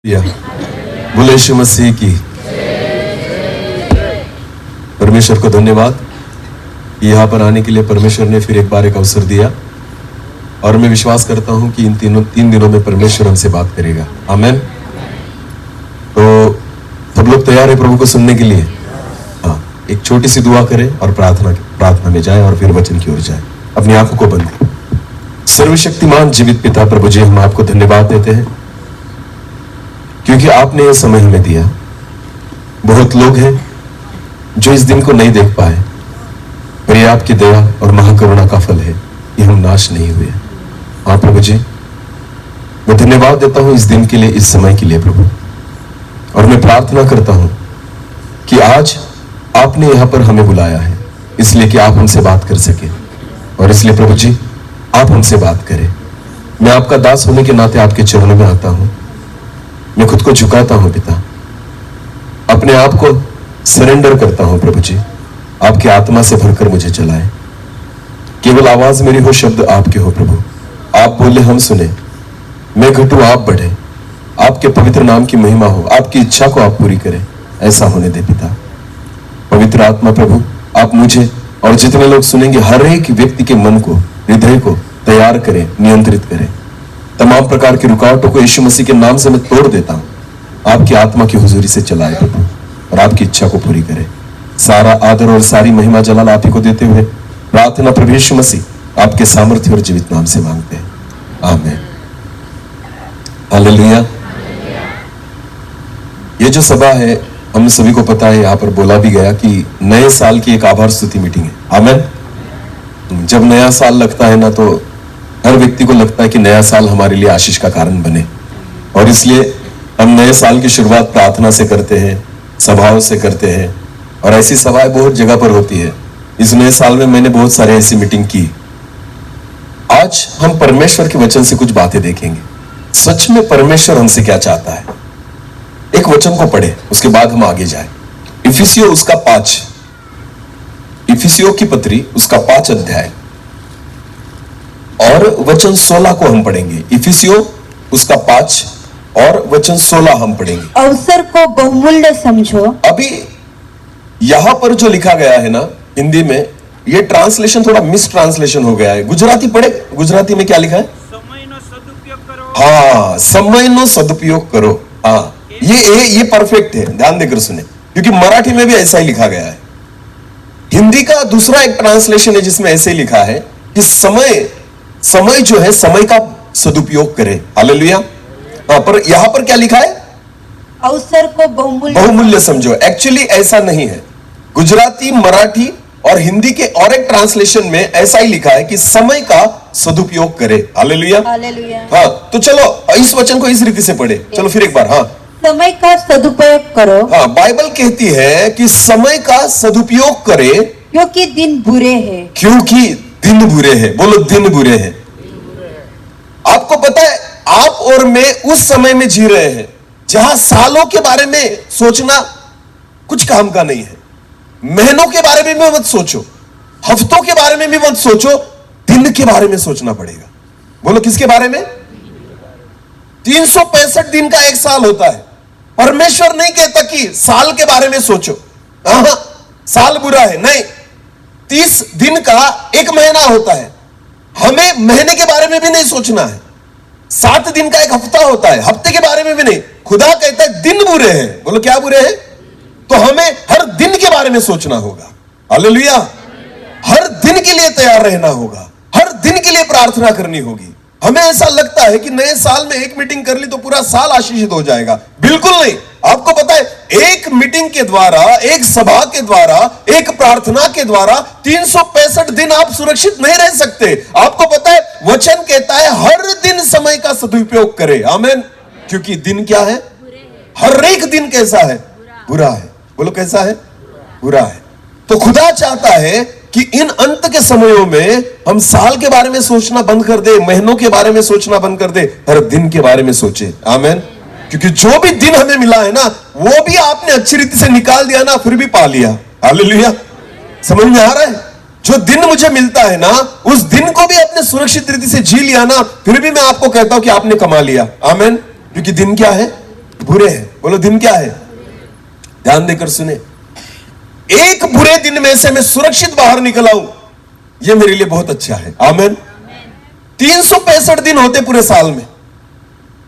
या बोले यीशु मसीह की। परमेश्वर को धन्यवाद, यहाँ पर आने के लिए परमेश्वर ने फिर एक बार एक अवसर दिया और मैं विश्वास करता हूं कि इन तीन दिनों में परमेश्वर हमसे बात करेगा। आमेन। तो सब लोग तैयार है प्रभु को सुनने के लिए? हाँ, एक छोटी सी दुआ करें और प्रार्थना में जाए और फिर वचन की ओर जाए। अपनी आंखों को बंद करें। सर्वशक्तिमान जीवित पिता प्रभु जी, हम आपको धन्यवाद देते हैं क्योंकि आपने यह समय हमें दिया। बहुत लोग हैं जो इस दिन को नहीं देख पाए, पर यह आपकी दया और महाकरुणा का फल है कि हम नाश नहीं हुए। हाँ प्रभु जी, मैं धन्यवाद देता हूं इस दिन के लिए, इस समय के लिए प्रभु, और मैं प्रार्थना करता हूं कि आज आपने यहां पर हमें बुलाया है इसलिए कि आप हमसे बात कर सके, और इसलिए प्रभु जी आप हमसे बात करें। मैं आपका दास होने के नाते आपके चरणों में आता हूं, मैं खुद को झुकाता हूं पिता, अपने आप को सरेंडर करता हूं प्रभु जी। आपकी आत्मा से भरकर मुझे चलाए, केवल आवाज मेरी हो, शब्द आपके हो प्रभु। आप बोले हम सुने, मैं घटूं आप बढ़े, आपके पवित्र नाम की महिमा हो, आपकी इच्छा को आप पूरी करें, ऐसा होने दे पिता। पवित्र आत्मा प्रभु, आप मुझे और जितने लोग सुनेंगे हर एक व्यक्ति के मन को, हृदय को तैयार करें, नियंत्रित करें। तमाम प्रकार की रुकावटों को यीशु मसीह के नाम से मैं तोड़ देता हूं। आपकी आत्मा की हुजूरी से चलाए प्रभु और आपकी इच्छा को पूरी करे। सारा आदर और सारी महिमा जलाल आप ही को देते हुए प्रार्थना प्रभु यीशु मसीह आपके सामर्थ्य और जीवित नाम से मांगते हैं, आमीन। हालेलुया। ये जो सभा है, हम सभी को पता है, यहाँ पर बोला भी गया कि नए साल की एक आभार स्तुति मीटिंग है। आमीन। जब नया साल लगता है ना, तो हर व्यक्ति को लगता है कि नया साल हमारे लिए आशीष का कारण बने, और इसलिए हम नए साल की शुरुआत प्रार्थना से करते हैं, सभाओं से करते हैं, और ऐसी सभाएं बहुत जगह पर होती है। इस नए साल में मैंने बहुत सारे ऐसी मीटिंग की। आज हम परमेश्वर के वचन से कुछ बातें देखेंगे। सच में परमेश्वर हमसे क्या चाहता है। एक वचन को पढ़े, उसके बाद हम आगे जाए। इफिसियों उसका 5, इफिसियों की पत्री उसका 5 अध्याय और वचन 16 को हम पढ़ेंगे। इफिसियों उसका 5 और वचन 16 हम पढ़ेंगे। अवसर को बहुमूल्य समझो। अभी यहां पर जो लिखा गया है ना हिंदी में, ये ट्रांसलेशन थोड़ा मिस ट्रांसलेशन हो गया है। गुजराती पढ़े, गुजराती में क्या लिखा है? समय નો સદુપયોગ કરો। हाँ, समय नो सदुपयोग करो। हाँ, ये परफेक्ट है, ध्यान देकर सुने, क्योंकि मराठी में भी ऐसा ही लिखा गया है। हिंदी का दूसरा एक ट्रांसलेशन है जिसमें ऐसे ही लिखा है कि समय जो है, समय का सदुपयोग करें। हालेलुया। हाँ, पर यहां पर क्या लिखा है? अवसर को बहुमूल्य समझो। एक्चुअली ऐसा नहीं है। गुजराती, मराठी और हिंदी के और एक ट्रांसलेशन में ऐसा ही लिखा है कि समय का सदुपयोग करें। हालेलुया। हालेलुया। हाँ, तो चलो इस वचन को इस रीति से पढ़े। चलो फिर एक बार। हाँ, समय का सदुपयोग करो। हाँ, बाइबल कहती है कि समय का सदुपयोग करे क्योंकि दिन बुरे हैं। क्योंकि दिन बुरे हैं। बोलो, दिन बुरे हैं। आपको पता है, आप और मैं उस समय में जी रहे हैं जहां सालों के बारे में सोचना कुछ काम का नहीं है। महीनों के बारे में भी मत सोचो, हफ्तों के बारे में भी मत सोचो, दिन के बारे में सोचना पड़ेगा। बोलो, किसके बारे में? 365 दिन का एक साल होता है। परमेश्वर नहीं कहता कि साल के बारे में सोचो, साल बुरा है, नहीं। 30 दिन का एक महीना होता है। हमें महीने के बारे में भी नहीं सोचना है। 7 दिन का एक हफ्ता होता है, हफ्ते के बारे में भी नहीं। खुदा कहता है दिन बुरे हैं। बोलो, क्या बुरे हैं? तो हमें हर दिन के बारे में सोचना होगा। हालेलुया। हर दिन के लिए तैयार रहना होगा, हर दिन के लिए प्रार्थना करनी होगी। हमें ऐसा लगता है कि नए साल में एक मीटिंग कर ली तो पूरा साल आशीषित हो जाएगा। बिल्कुल नहीं। आपको पता है, एक मीटिंग के द्वारा, एक सभा के द्वारा, एक प्रार्थना के द्वारा 365 दिन आप सुरक्षित नहीं रह सकते। आपको पता है, वचन कहता है हर दिन समय का सदुपयोग करें। आमीन। क्योंकि दिन क्या है? हर एक दिन कैसा है? बुरा है। बोलो, कैसा है? बुरा है। तो खुदा चाहता है कि इन अंत के समयों में हम साल के बारे में सोचना बंद कर दे, महीनों के बारे में सोचना बंद कर दे, हर दिन के बारे में सोचे। आमीन। क्योंकि जो भी दिन हमें मिला है ना, वो भी आपने अच्छी रीति से निकाल दिया ना, फिर भी पा लिया। हालेलुया। समझ में आ रहा है? जो दिन मुझे मिलता है ना, उस दिन को भी आपने सुरक्षित रीति से जी लिया ना, फिर भी मैं आपको कहता हूं कि आपने कमा लिया। आमीन। क्योंकि दिन क्या है? बुरे हैं। बोलो दिन क्या है? ध्यान देकर सुने, एक बुरे दिन में से मैं सुरक्षित बाहर निकला हूं, यह मेरे लिए बहुत अच्छा है। आमीन। 365 दिन होते पूरे साल में,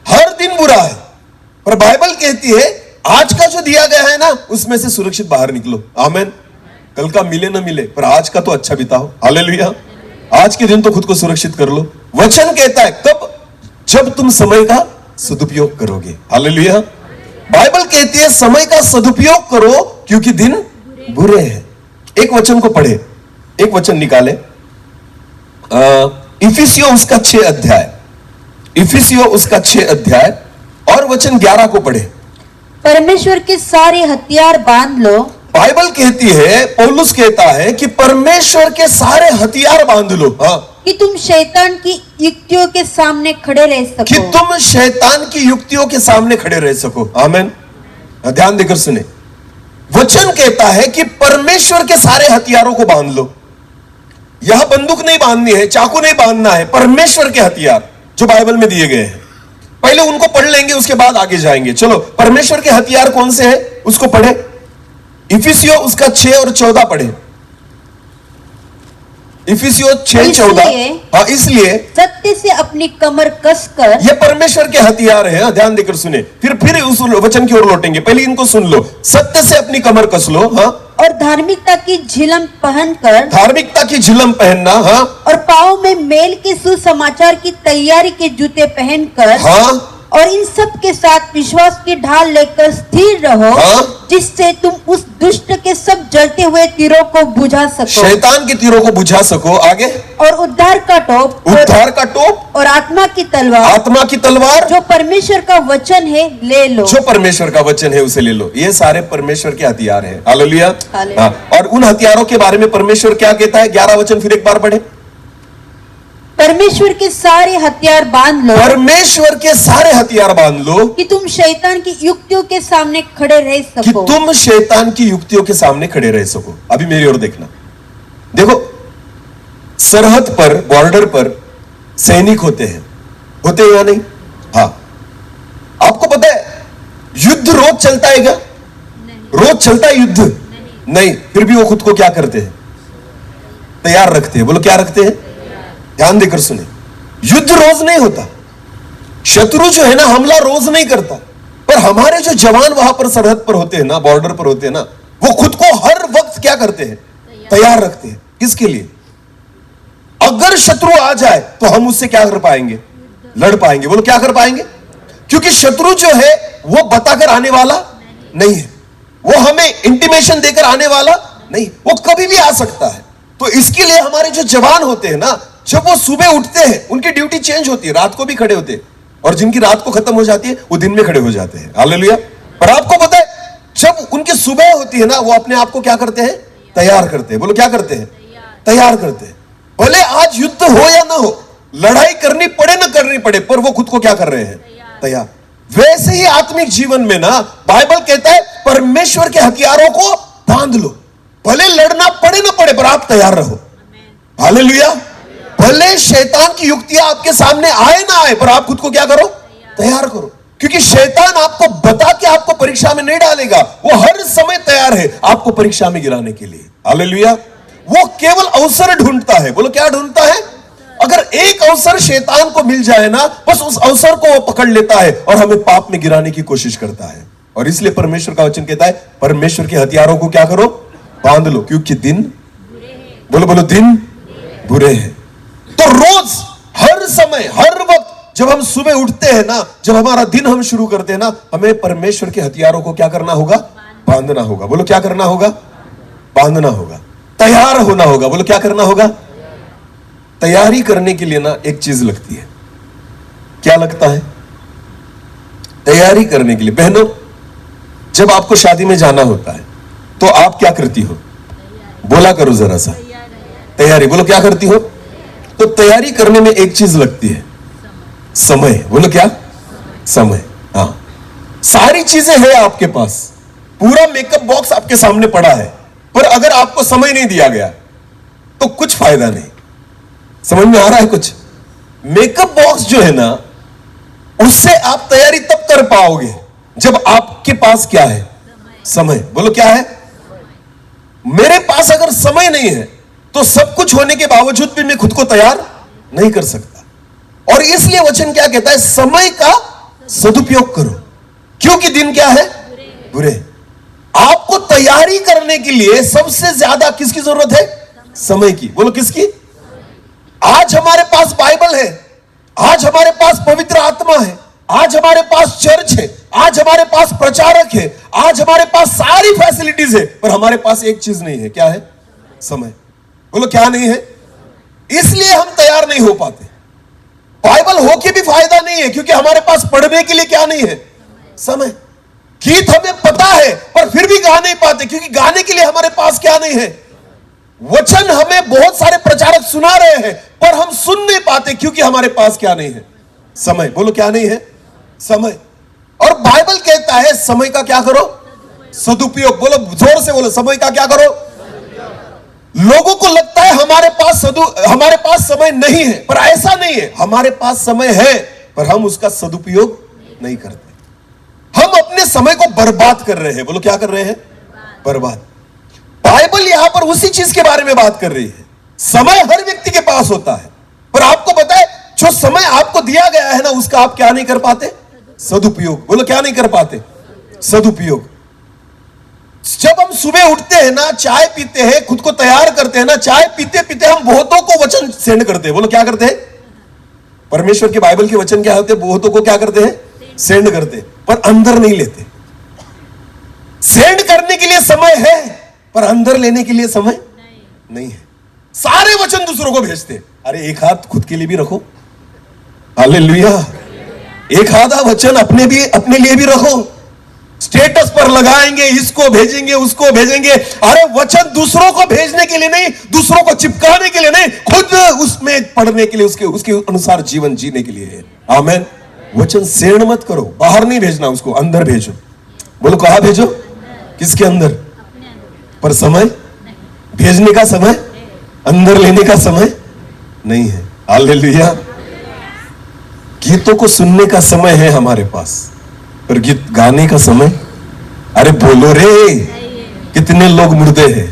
हर दिन बुरा है, पर बाइबल कहती है आज का जो दिया गया है ना, उसमें से सुरक्षित बाहर निकलो। आमीन। कल का मिले ना मिले, पर आज का तो अच्छा बिताओ। हालेलुया। आज के दिन तो खुद को सुरक्षित कर लो। वचन कहता है कब? जब तुम समय का सदुपयोग करोगे। हालेलुया। बाइबल कहती है समय का सदुपयोग करो क्योंकि दिन बुरे हैं। एक वचन को पढ़े, एक वचन निकाले, इफिसियों उसका 6 अध्याय, इफिसियों उसका 6 अध्याय और वचन 11 को पढ़े। परमेश्वर के सारे हथियार बांध लो। बाइबल कहती है, पौलुस कहता है कि परमेश्वर के सारे हथियार बांध लो। हाँ, कि तुम शैतान की युक्तियों के सामने खड़े रह सको। कि तुम शैतान की युक्तियों के सामने खड़े रह सको। आमीन। ध्यान देकर सुने, वचन कहता है कि परमेश्वर के सारे हथियारों को बांध लो। यह बंदूक नहीं बांधनी है, चाकू नहीं बांधना है, परमेश्वर के हथियार जो बाइबल में दिए गए हैं। पहले उनको पढ़ लेंगे, उसके बाद आगे जाएंगे। चलो, परमेश्वर के हथियार कौन से हैं उसको पढ़े। इफिसियों उसका 6 और 14 पढ़े। इफिसियों 6:14। हाँ, इसलिए सत्य से अपनी कमर कसकर। ये परमेश्वर के हथियार हैं। ध्यान देकर सुने, फिर उस वचन की ओर लौटेंगे। पहले इनको सुन लो। सत्य से अपनी कमर कस लो। हाँ, और धार्मिकता की झिलम पहनकर। धार्मिकता की झिलम पहनना। हाँ, और पाँव में मेल के सुसमाचार की तैयारी के जूते पहनकर। हाँ, और इन सब के साथ विश्वास की ढाल लेकर स्थिर रहो। हाँ? जिससे तुम उस दुष्ट के सब जलते हुए तीरों को बुझा सको। शैतान के तीरों को बुझा सको। आगे, और उद्धार का टोप। उद्धार का टोप और आत्मा की तलवार। आत्मा की तलवार जो परमेश्वर का वचन है ले लो। जो परमेश्वर का वचन है उसे ले लो। ये सारे परमेश्वर के हथियार हैं। हालेलुया। हालेलुया। हाँ, और उन हथियारों के बारे में परमेश्वर क्या कहता है? 11 वचन फिर एक बार पढ़े। परमेश्वर के सारे हथियार बांध लो। परमेश्वर के सारे हथियार बांध लो कि तुम शैतान की युक्तियों के सामने खड़े रह कि सको। तुम शैतान की युक्तियों के सामने खड़े रह सको। अभी मेरी ओर देखना, देखो, सरहद पर, बॉर्डर पर सैनिक होते हैं या नहीं? हाँ, आपको पता है युद्ध रोज चलता है क्या? रोज चलता है युद्ध? नहीं। फिर भी वो खुद को क्या करते हैं? तैयार रखते हैं। बोलो क्या रखते हैं? ध्यान देकर सुने, युद्ध रोज नहीं होता। शत्रु जो है ना, हमला रोज नहीं करता, पर हमारे जो जवान वहां पर सरहद पर होते हैं ना, बॉर्डर पर होते हैं ना, वो खुद को हर वक्त क्या करते हैं? तैयार रखते हैं। किसके लिए? अगर शत्रु आ जाए तो हम उससे क्या कर पाएंगे? लड़ पाएंगे। बोलो क्या कर पाएंगे? क्योंकि शत्रु जो है वो बताकर आने वाला नहीं है, वो हमें इंटीमेशन देकर आने वाला नहीं, वो कभी भी आ सकता है। तो इसके लिए हमारे जो जवान होते हैं ना, जब वो सुबह उठते हैं, उनकी ड्यूटी चेंज होती है, रात को भी खड़े होते हैं, और जिनकी रात को खत्म हो जाती है वो दिन में खड़े हो जाते हैं। हालेलुया। पर आपको पता है, जब उनकी सुबह होती है ना, वो अपने आप को क्या करते हैं? तैयार करते हैं। बोलो क्या करते हैं? तैयार करते हैं। भले आज युद्ध हो या ना हो, लड़ाई करनी पड़े ना करनी पड़े, पर वो खुद को क्या कर रहे हैं? तैयार। वैसे ही आत्मिक जीवन में ना, बाइबल कहता है परमेश्वर के हथियारों को बांध लो। भले लड़ना पड़े ना पड़े, पर आप तैयार रहो। हालेलुया। भले शैतान की युक्तियां आपके सामने आए ना आए, पर आप खुद को क्या करो? तैयार करो। क्योंकि शैतान आपको बता के आपको परीक्षा में नहीं डालेगा, वो हर समय तैयार है आपको परीक्षा में गिराने के लिए। हालेलुया। वो केवल अवसर ढूंढता है। बोलो क्या ढूंढता है? अगर एक अवसर शैतान को मिल जाए ना, बस उस अवसर को वो पकड़ लेता है और हमें पाप में गिराने की कोशिश करता है। और इसलिए परमेश्वर का वचन कहता है परमेश्वर के हथियारों को क्या करो? बांध लो, क्योंकि दिन, बोलो दिन बुरे हैं। तो रोज, हर समय, हर वक्त जब हम सुबह उठते हैं ना, जब हमारा दिन हम शुरू करते हैं ना, हमें परमेश्वर के हथियारों को क्या करना होगा? बांधना होगा। बोलो क्या करना होगा? बांधना होगा। तैयार होना होगा। बोलो क्या करना होगा? तैयारी करने के लिए ना एक चीज लगती है। क्या लगता है? तैयारी करने के लिए, बहनों, जब आपको शादी में जाना होता है तो आप क्या करती हो? बोला करो जरा सा, तैयारी। बोलो क्या करती हो? तो तैयारी करने में एक चीज लगती है, समय। बोलो क्या? समय। हाँ, सारी चीजें हैं आपके पास, पूरा मेकअप बॉक्स आपके सामने पड़ा है, पर अगर आपको समय नहीं दिया गया तो कुछ फायदा नहीं। समझ में आ रहा है कुछ? मेकअप बॉक्स जो है ना, उससे आप तैयारी तब कर पाओगे जब आपके पास क्या है? समय। बोलो क्या है? मेरे पास अगर समय नहीं है तो सब कुछ होने के बावजूद भी मैं खुद को तैयार नहीं कर सकता। और इसलिए वचन क्या कहता है? समय का सदुपयोग करो, क्योंकि दिन क्या है? बुरे। आपको तैयारी करने के लिए सबसे ज्यादा किसकी जरूरत है? समय की। बोलो किसकी? आज हमारे पास बाइबल है, आज हमारे पास पवित्र आत्मा है, आज हमारे पास चर्च है, आज हमारे पास प्रचारक है, आज हमारे पास सारी फैसिलिटीज है, पर हमारे पास एक चीज नहीं है। क्या है? समय। बोलो क्या नहीं है? इसलिए हम तैयार नहीं हो पाते। बाइबल होके भी फायदा नहीं है, क्योंकि हमारे पास पढ़ने के लिए क्या नहीं है? समय। गीत हमें पता है पर फिर भी गा नहीं पाते, क्योंकि गाने के लिए हमारे पास क्या नहीं है? वचन हमें बहुत सारे प्रचारक सुना रहे हैं पर हम सुन नहीं पाते, क्योंकि हमारे पास क्या नहीं है? समय। बोलो क्या नहीं है? समय। और बाइबल कहता है समय का क्या करो? सदुपयोग। बोलो जोर से बोलो, समय का क्या करो? लोगों को लगता है हमारे पास समय नहीं है, पर ऐसा नहीं है। हमारे पास समय है पर हम उसका सदुपयोग नहीं करते। हम अपने समय को बर्बाद कर रहे हैं। बोलो क्या कर रहे हैं? बर्बाद। बाइबल यहां पर उसी चीज के बारे में बात कर रही है। समय हर व्यक्ति के पास होता है, पर आपको पता है जो समय आपको दिया गया है ना, उसका आप क्या नहीं कर पाते? सदुपयोग। बोलो क्या नहीं कर पाते? सदुपयोग। जब हम सुबह उठते हैं ना, चाय पीते हैं, खुद को तैयार करते हैं ना, चाय पीते पीते हम बहुतों को वचन सेंड करते हैं। बोलो क्या करते हैं? परमेश्वर के बाइबल के वचन क्या होते हैं? बहुतों को क्या करते हैं? सेंड करते हैं, पर अंदर नहीं लेते। सेंड करने के लिए समय है पर अंदर लेने के लिए समय नहीं है। सारे वचन दूसरों को भेजते हैं। अरे एक हाथ खुद के लिए भी रखो। हालेलुया। एक आधा वचन अपने लिए भी रखो। स्टेटस पर लगाएंगे, इसको भेजेंगे, उसको भेजेंगे। अरे वचन दूसरों को भेजने के लिए नहीं, दूसरों को चिपकाने के लिए नहीं, खुद उसमें पढ़ने के लिए, उसके अनुसार जीवन जीने के लिए है। आमीन। वचन सेंड मत करो, बाहर नहीं भेजना, उसको अंदर भेजो। बोलो कहां भेजो? किसके अंदर? पर समय भेजने का समय, अंदर लेने का समय नहीं है। हालेलुया। गीतों को सुनने का समय है हमारे पास, पर गीत गाने का समय? अरे बोलो रे, कितने लोग मुर्दे हैं?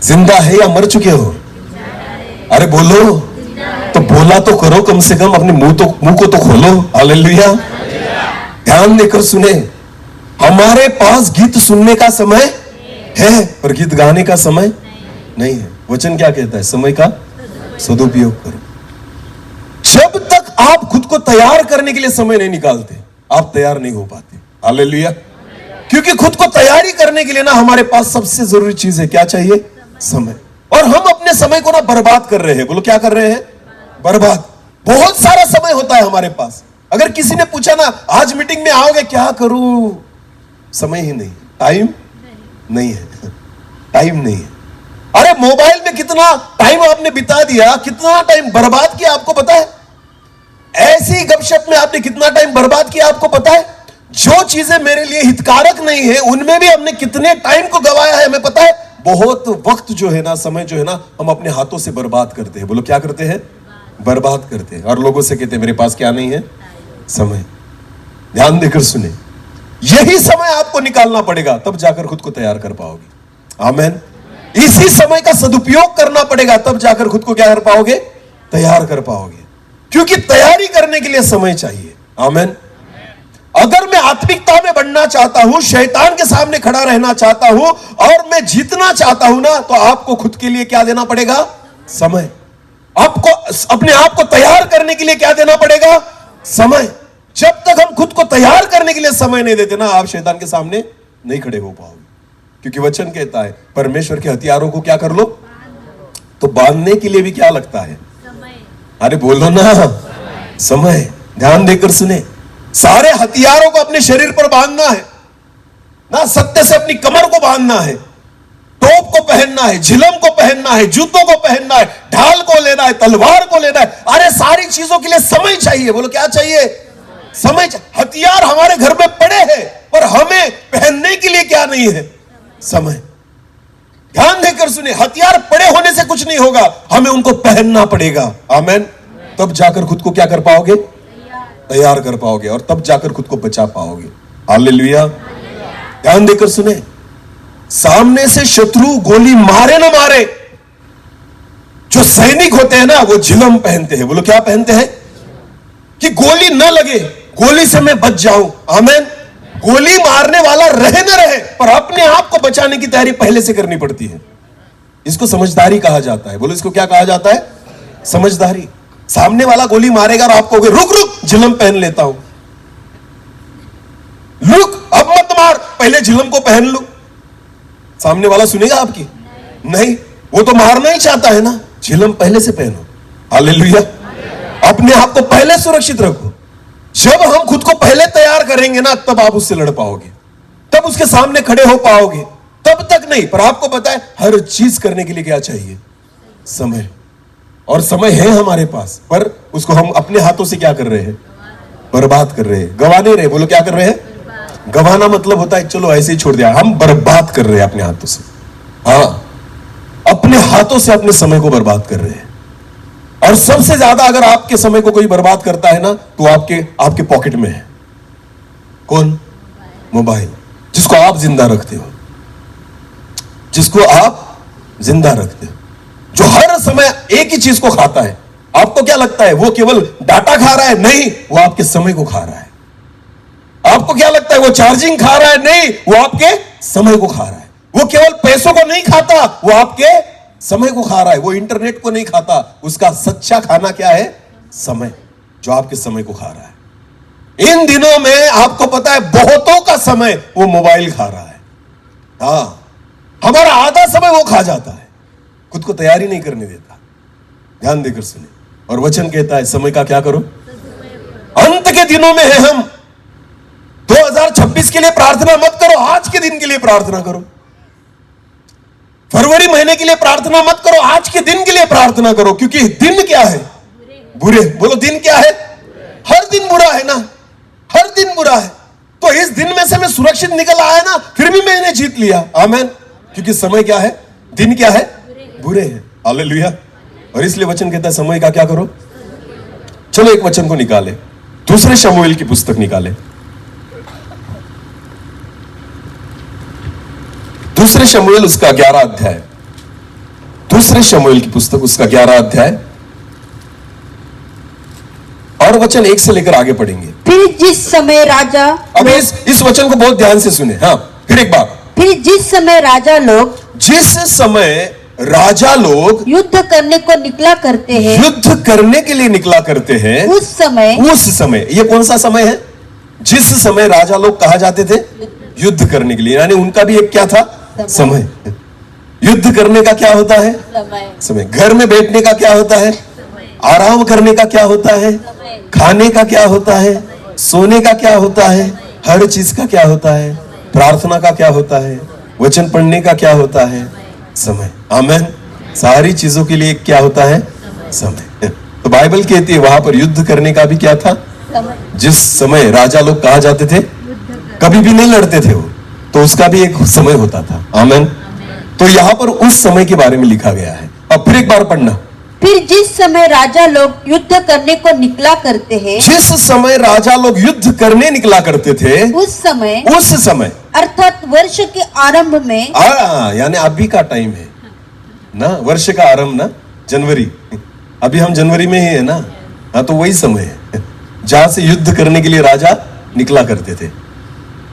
जिंदा है या मर चुके हो? अरे बोलो तो, बोला तो करो, कम से कम अपने मुंह को तो खोलो। हालेलुया। ध्यान देकर सुने। हमारे पास गीत सुनने का समय है पर गीत गाने का समय नहीं है। वचन क्या कहता है? समय का सदुपयोग करो। जब तक आप खुद को तैयार करने के लिए समय नहीं निकालते, आप तैयार नहीं हो पाते। हालेलुया। क्योंकि खुद को तैयारी करने के लिए ना हमारे पास सबसे जरूरी चीज है, क्या चाहिए? समय। और हम अपने समय को ना बर्बाद कर रहे हैं। बोलो क्या कर रहे हैं? बर्बाद। बहुत सारा समय होता है हमारे पास। अगर किसी ने पूछा ना आज मीटिंग में आओगे, क्या करूं? समय ही नहीं, टाइम नहीं है, टाइम नहीं है। अरे मोबाइल में कितना टाइम आपने बिता दिया, कितना टाइम बर्बाद किया आपको पता है? ऐसी गपशप में आपने कितना टाइम बर्बाद किया आपको पता है? जो चीजें मेरे लिए हितकारक नहीं है उनमें भी हमने कितने टाइम को गवाया है हमें पता है? बहुत वक्त जो है ना, समय जो है ना, हम अपने हाथों से बर्बाद करते हैं। बोलो क्या करते हैं? बर्बाद करते हैं। और लोगों से कहते हैं मेरे पास क्या नहीं है? समय। ध्यान देकर सुने, यही समय आपको निकालना पड़ेगा, तब जाकर खुद को तैयार कर पाओगे। आमीन। इसी समय का सदुपयोग करना पड़ेगा, तब जाकर खुद को क्या कर पाओगे? तैयार कर पाओगे। क्योंकि तैयारी करने के लिए समय चाहिए। आमीन। अगर मैं आत्मिकता में बढ़ना चाहता हूं, शैतान के सामने खड़ा रहना चाहता हूं और मैं जीतना चाहता हूं ना, तो आपको खुद के लिए क्या देना पड़ेगा? समय। आपको अपने आप को तैयार करने के लिए क्या देना पड़ेगा? समय। जब तक हम खुद को तैयार करने के लिए समय नहीं देते ना, आप शैतान के सामने नहीं खड़े हो पाओगे। क्योंकि वचन कहता है परमेश्वर के हथियारों को क्या कर लो? तो बांधने के लिए भी क्या लगता है? अरे बोलो ना, समय। ध्यान देकर सुने, सारे हथियारों को अपने शरीर पर बांधना है ना, सत्य से अपनी कमर को बांधना है, टोप को पहनना है, झिलम को पहनना है, जूतों को पहनना है, ढाल को लेना है, तलवार को लेना है। अरे सारी चीजों के लिए समय चाहिए। बोलो क्या चाहिए? समय। हथियार हमारे घर में पड़े हैं पर हमें पहनने के लिए क्या नहीं है? समय। ध्यान देकर सुनिए, हथियार पड़े होने से कुछ नहीं होगा, हमें उनको पहनना पड़ेगा। आमीन। तब जाकर खुद को क्या कर पाओगे? तैयार कर पाओगे और तब जाकर खुद को बचा पाओगे। हालेलुया। ध्यान देकर सुने, सामने से शत्रु गोली मारे ना मारे, जो सैनिक होते हैं ना वो झिलम पहनते हैं। बोलो क्या पहनते हैं? कि गोली न लगे, गोली से मैं बच जाऊं। आमीन। गोली मारने वाला रहे न रहे, पर अपने आप को बचाने की तैयारी पहले से करनी पड़ती है। इसको समझदारी कहा जाता है। बोलो इसको क्या कहा जाता है? समझदारी। सामने वाला गोली मारेगा और आप कहोगे रुक रुक, झिलम पहन लेता हूं। रुक, अब मत मार, पहले झिलम को पहन लो। सामने वाला सुनेगा आपकी? नहीं, वो तो मारना ही चाहता है ना। झिलम पहले से पहनो। हालेलुया। अपने आप को पहले सुरक्षित रखो। जब हम खुद को पहले तैयार करेंगे ना, तब आप उससे लड़ पाओगे, तब उसके सामने खड़े हो पाओगे। तब तक नहीं। पर आपको पता है हर चीज करने के लिए क्या चाहिए? समय। और समय है हमारे पास, पर उसको हम अपने हाथों से क्या कर रहे हैं? बर्बाद कर रहे हैं, गवा नहीं रहे। बोलो क्या कर रहे हैं? गवाना मतलब होता है चलो ऐसे ही छोड़ दिया, हम बर्बाद कर रहे हैं अपने हाथों से। हाँ, अपने हाथों से अपने समय को बर्बाद कर रहे हैं। और सबसे ज्यादा अगर आपके समय को कोई बर्बाद करता है ना, तो आपके पॉकेट में है। कौन? मोबाइल, जिसको आप जिंदा रखते हो, जिसको आप जिंदा रखते हो, जो हर समय एक ही चीज को खाता है। आपको क्या लगता है वो केवल डाटा खा रहा है? नहीं, वो आपके समय को खा रहा है। आपको क्या लगता है वो चार्जिंग खा रहा है? नहीं, वो आपके समय को खा रहा है। वो केवल पैसों को नहीं खाता, वो आपके समय को खा रहा है। वो इंटरनेट को नहीं खाता, उसका सच्चा खाना क्या है? समय, जो आपके समय को खा रहा है। इन दिनों में आपको पता है बहुतों का समय वो मोबाइल खा रहा है। हाँ, हमारा आधा समय वो खा जाता है, खुद को तैयारी नहीं करने देता। ध्यान देकर सुने, और वचन कहता है समय का क्या करो? अंत के दिनों में है हम। 2026 के लिए प्रार्थना मत करो, आज के दिन के लिए प्रार्थना करो। फरवरी महीने के लिए प्रार्थना मत करो, आज के दिन के लिए प्रार्थना करो। क्योंकि दिन क्या है? बुरे। बोलो दिन क्या है? हर दिन बुरा है ना, हर दिन बुरा है। तो इस दिन में से मैं सुरक्षित निकल आया ना, फिर भी मैंने जीत लिया। आमीन। क्योंकि समय क्या है? दिन क्या है? बुरे है। हालेलुया। और इसलिए वचन कहता है समय का क्या करो? चलो एक वचन को निकाले, दूसरे शमूएल की पुस्तक निकाले। दूसरे शमूएल उसका 11 अध्याय, दूसरे शमूएल की पुस्तक उसका 11 अध्याय और वचन 1 से लेकर आगे पढ़ेंगे। फिर जिस समय राजा, अब इस वचन को बहुत ध्यान से सुने। हाँ, फिर एक बार। फिर जिस समय राजा लोग युद्ध करने को निकला करते हैं, युद्ध करने के लिए निकला करते हैं, उस समय ये कौन सा समय है? जिस समय राजा लोग कहा जाते थे युद्ध करने के लिए, यानी उनका भी एक क्या था? समय। युद्ध करने का क्या होता है? समय। घर में बैठने का क्या होता है? आराम करने का क्या होता है? खाने का क्या होता है? सोने का क्या होता है? हर चीज का क्या होता है? प्रार्थना का क्या होता है? वचन पढ़ने का क्या होता है? समय। आमीन। सारी चीजों के लिए क्या होता है? समय। तो बाइबल कहती है वहां पर युद्ध करने का भी क्या था? जिस समय राजा लोग कहा जाते थे, कभी भी नहीं लड़ते थे वो, तो उसका भी एक समय होता था। आमीन। तो यहां पर उस समय के बारे में लिखा गया है। अब फिर एक बार पढ़ना। फिर जिस समय राजा लोग युद्ध करने को निकला करते हैं, जिस समय राजा लोग युद्ध करने निकला करते थे, उस समय अर्थात वर्ष के आरंभ में, यानी अभी का टाइम है ना, वर्ष का आरंभ ना, जनवरी। अभी हम जनवरी में ही है ना। हाँ, तो वही समय है जहां से युद्ध करने के लिए राजा निकला करते थे।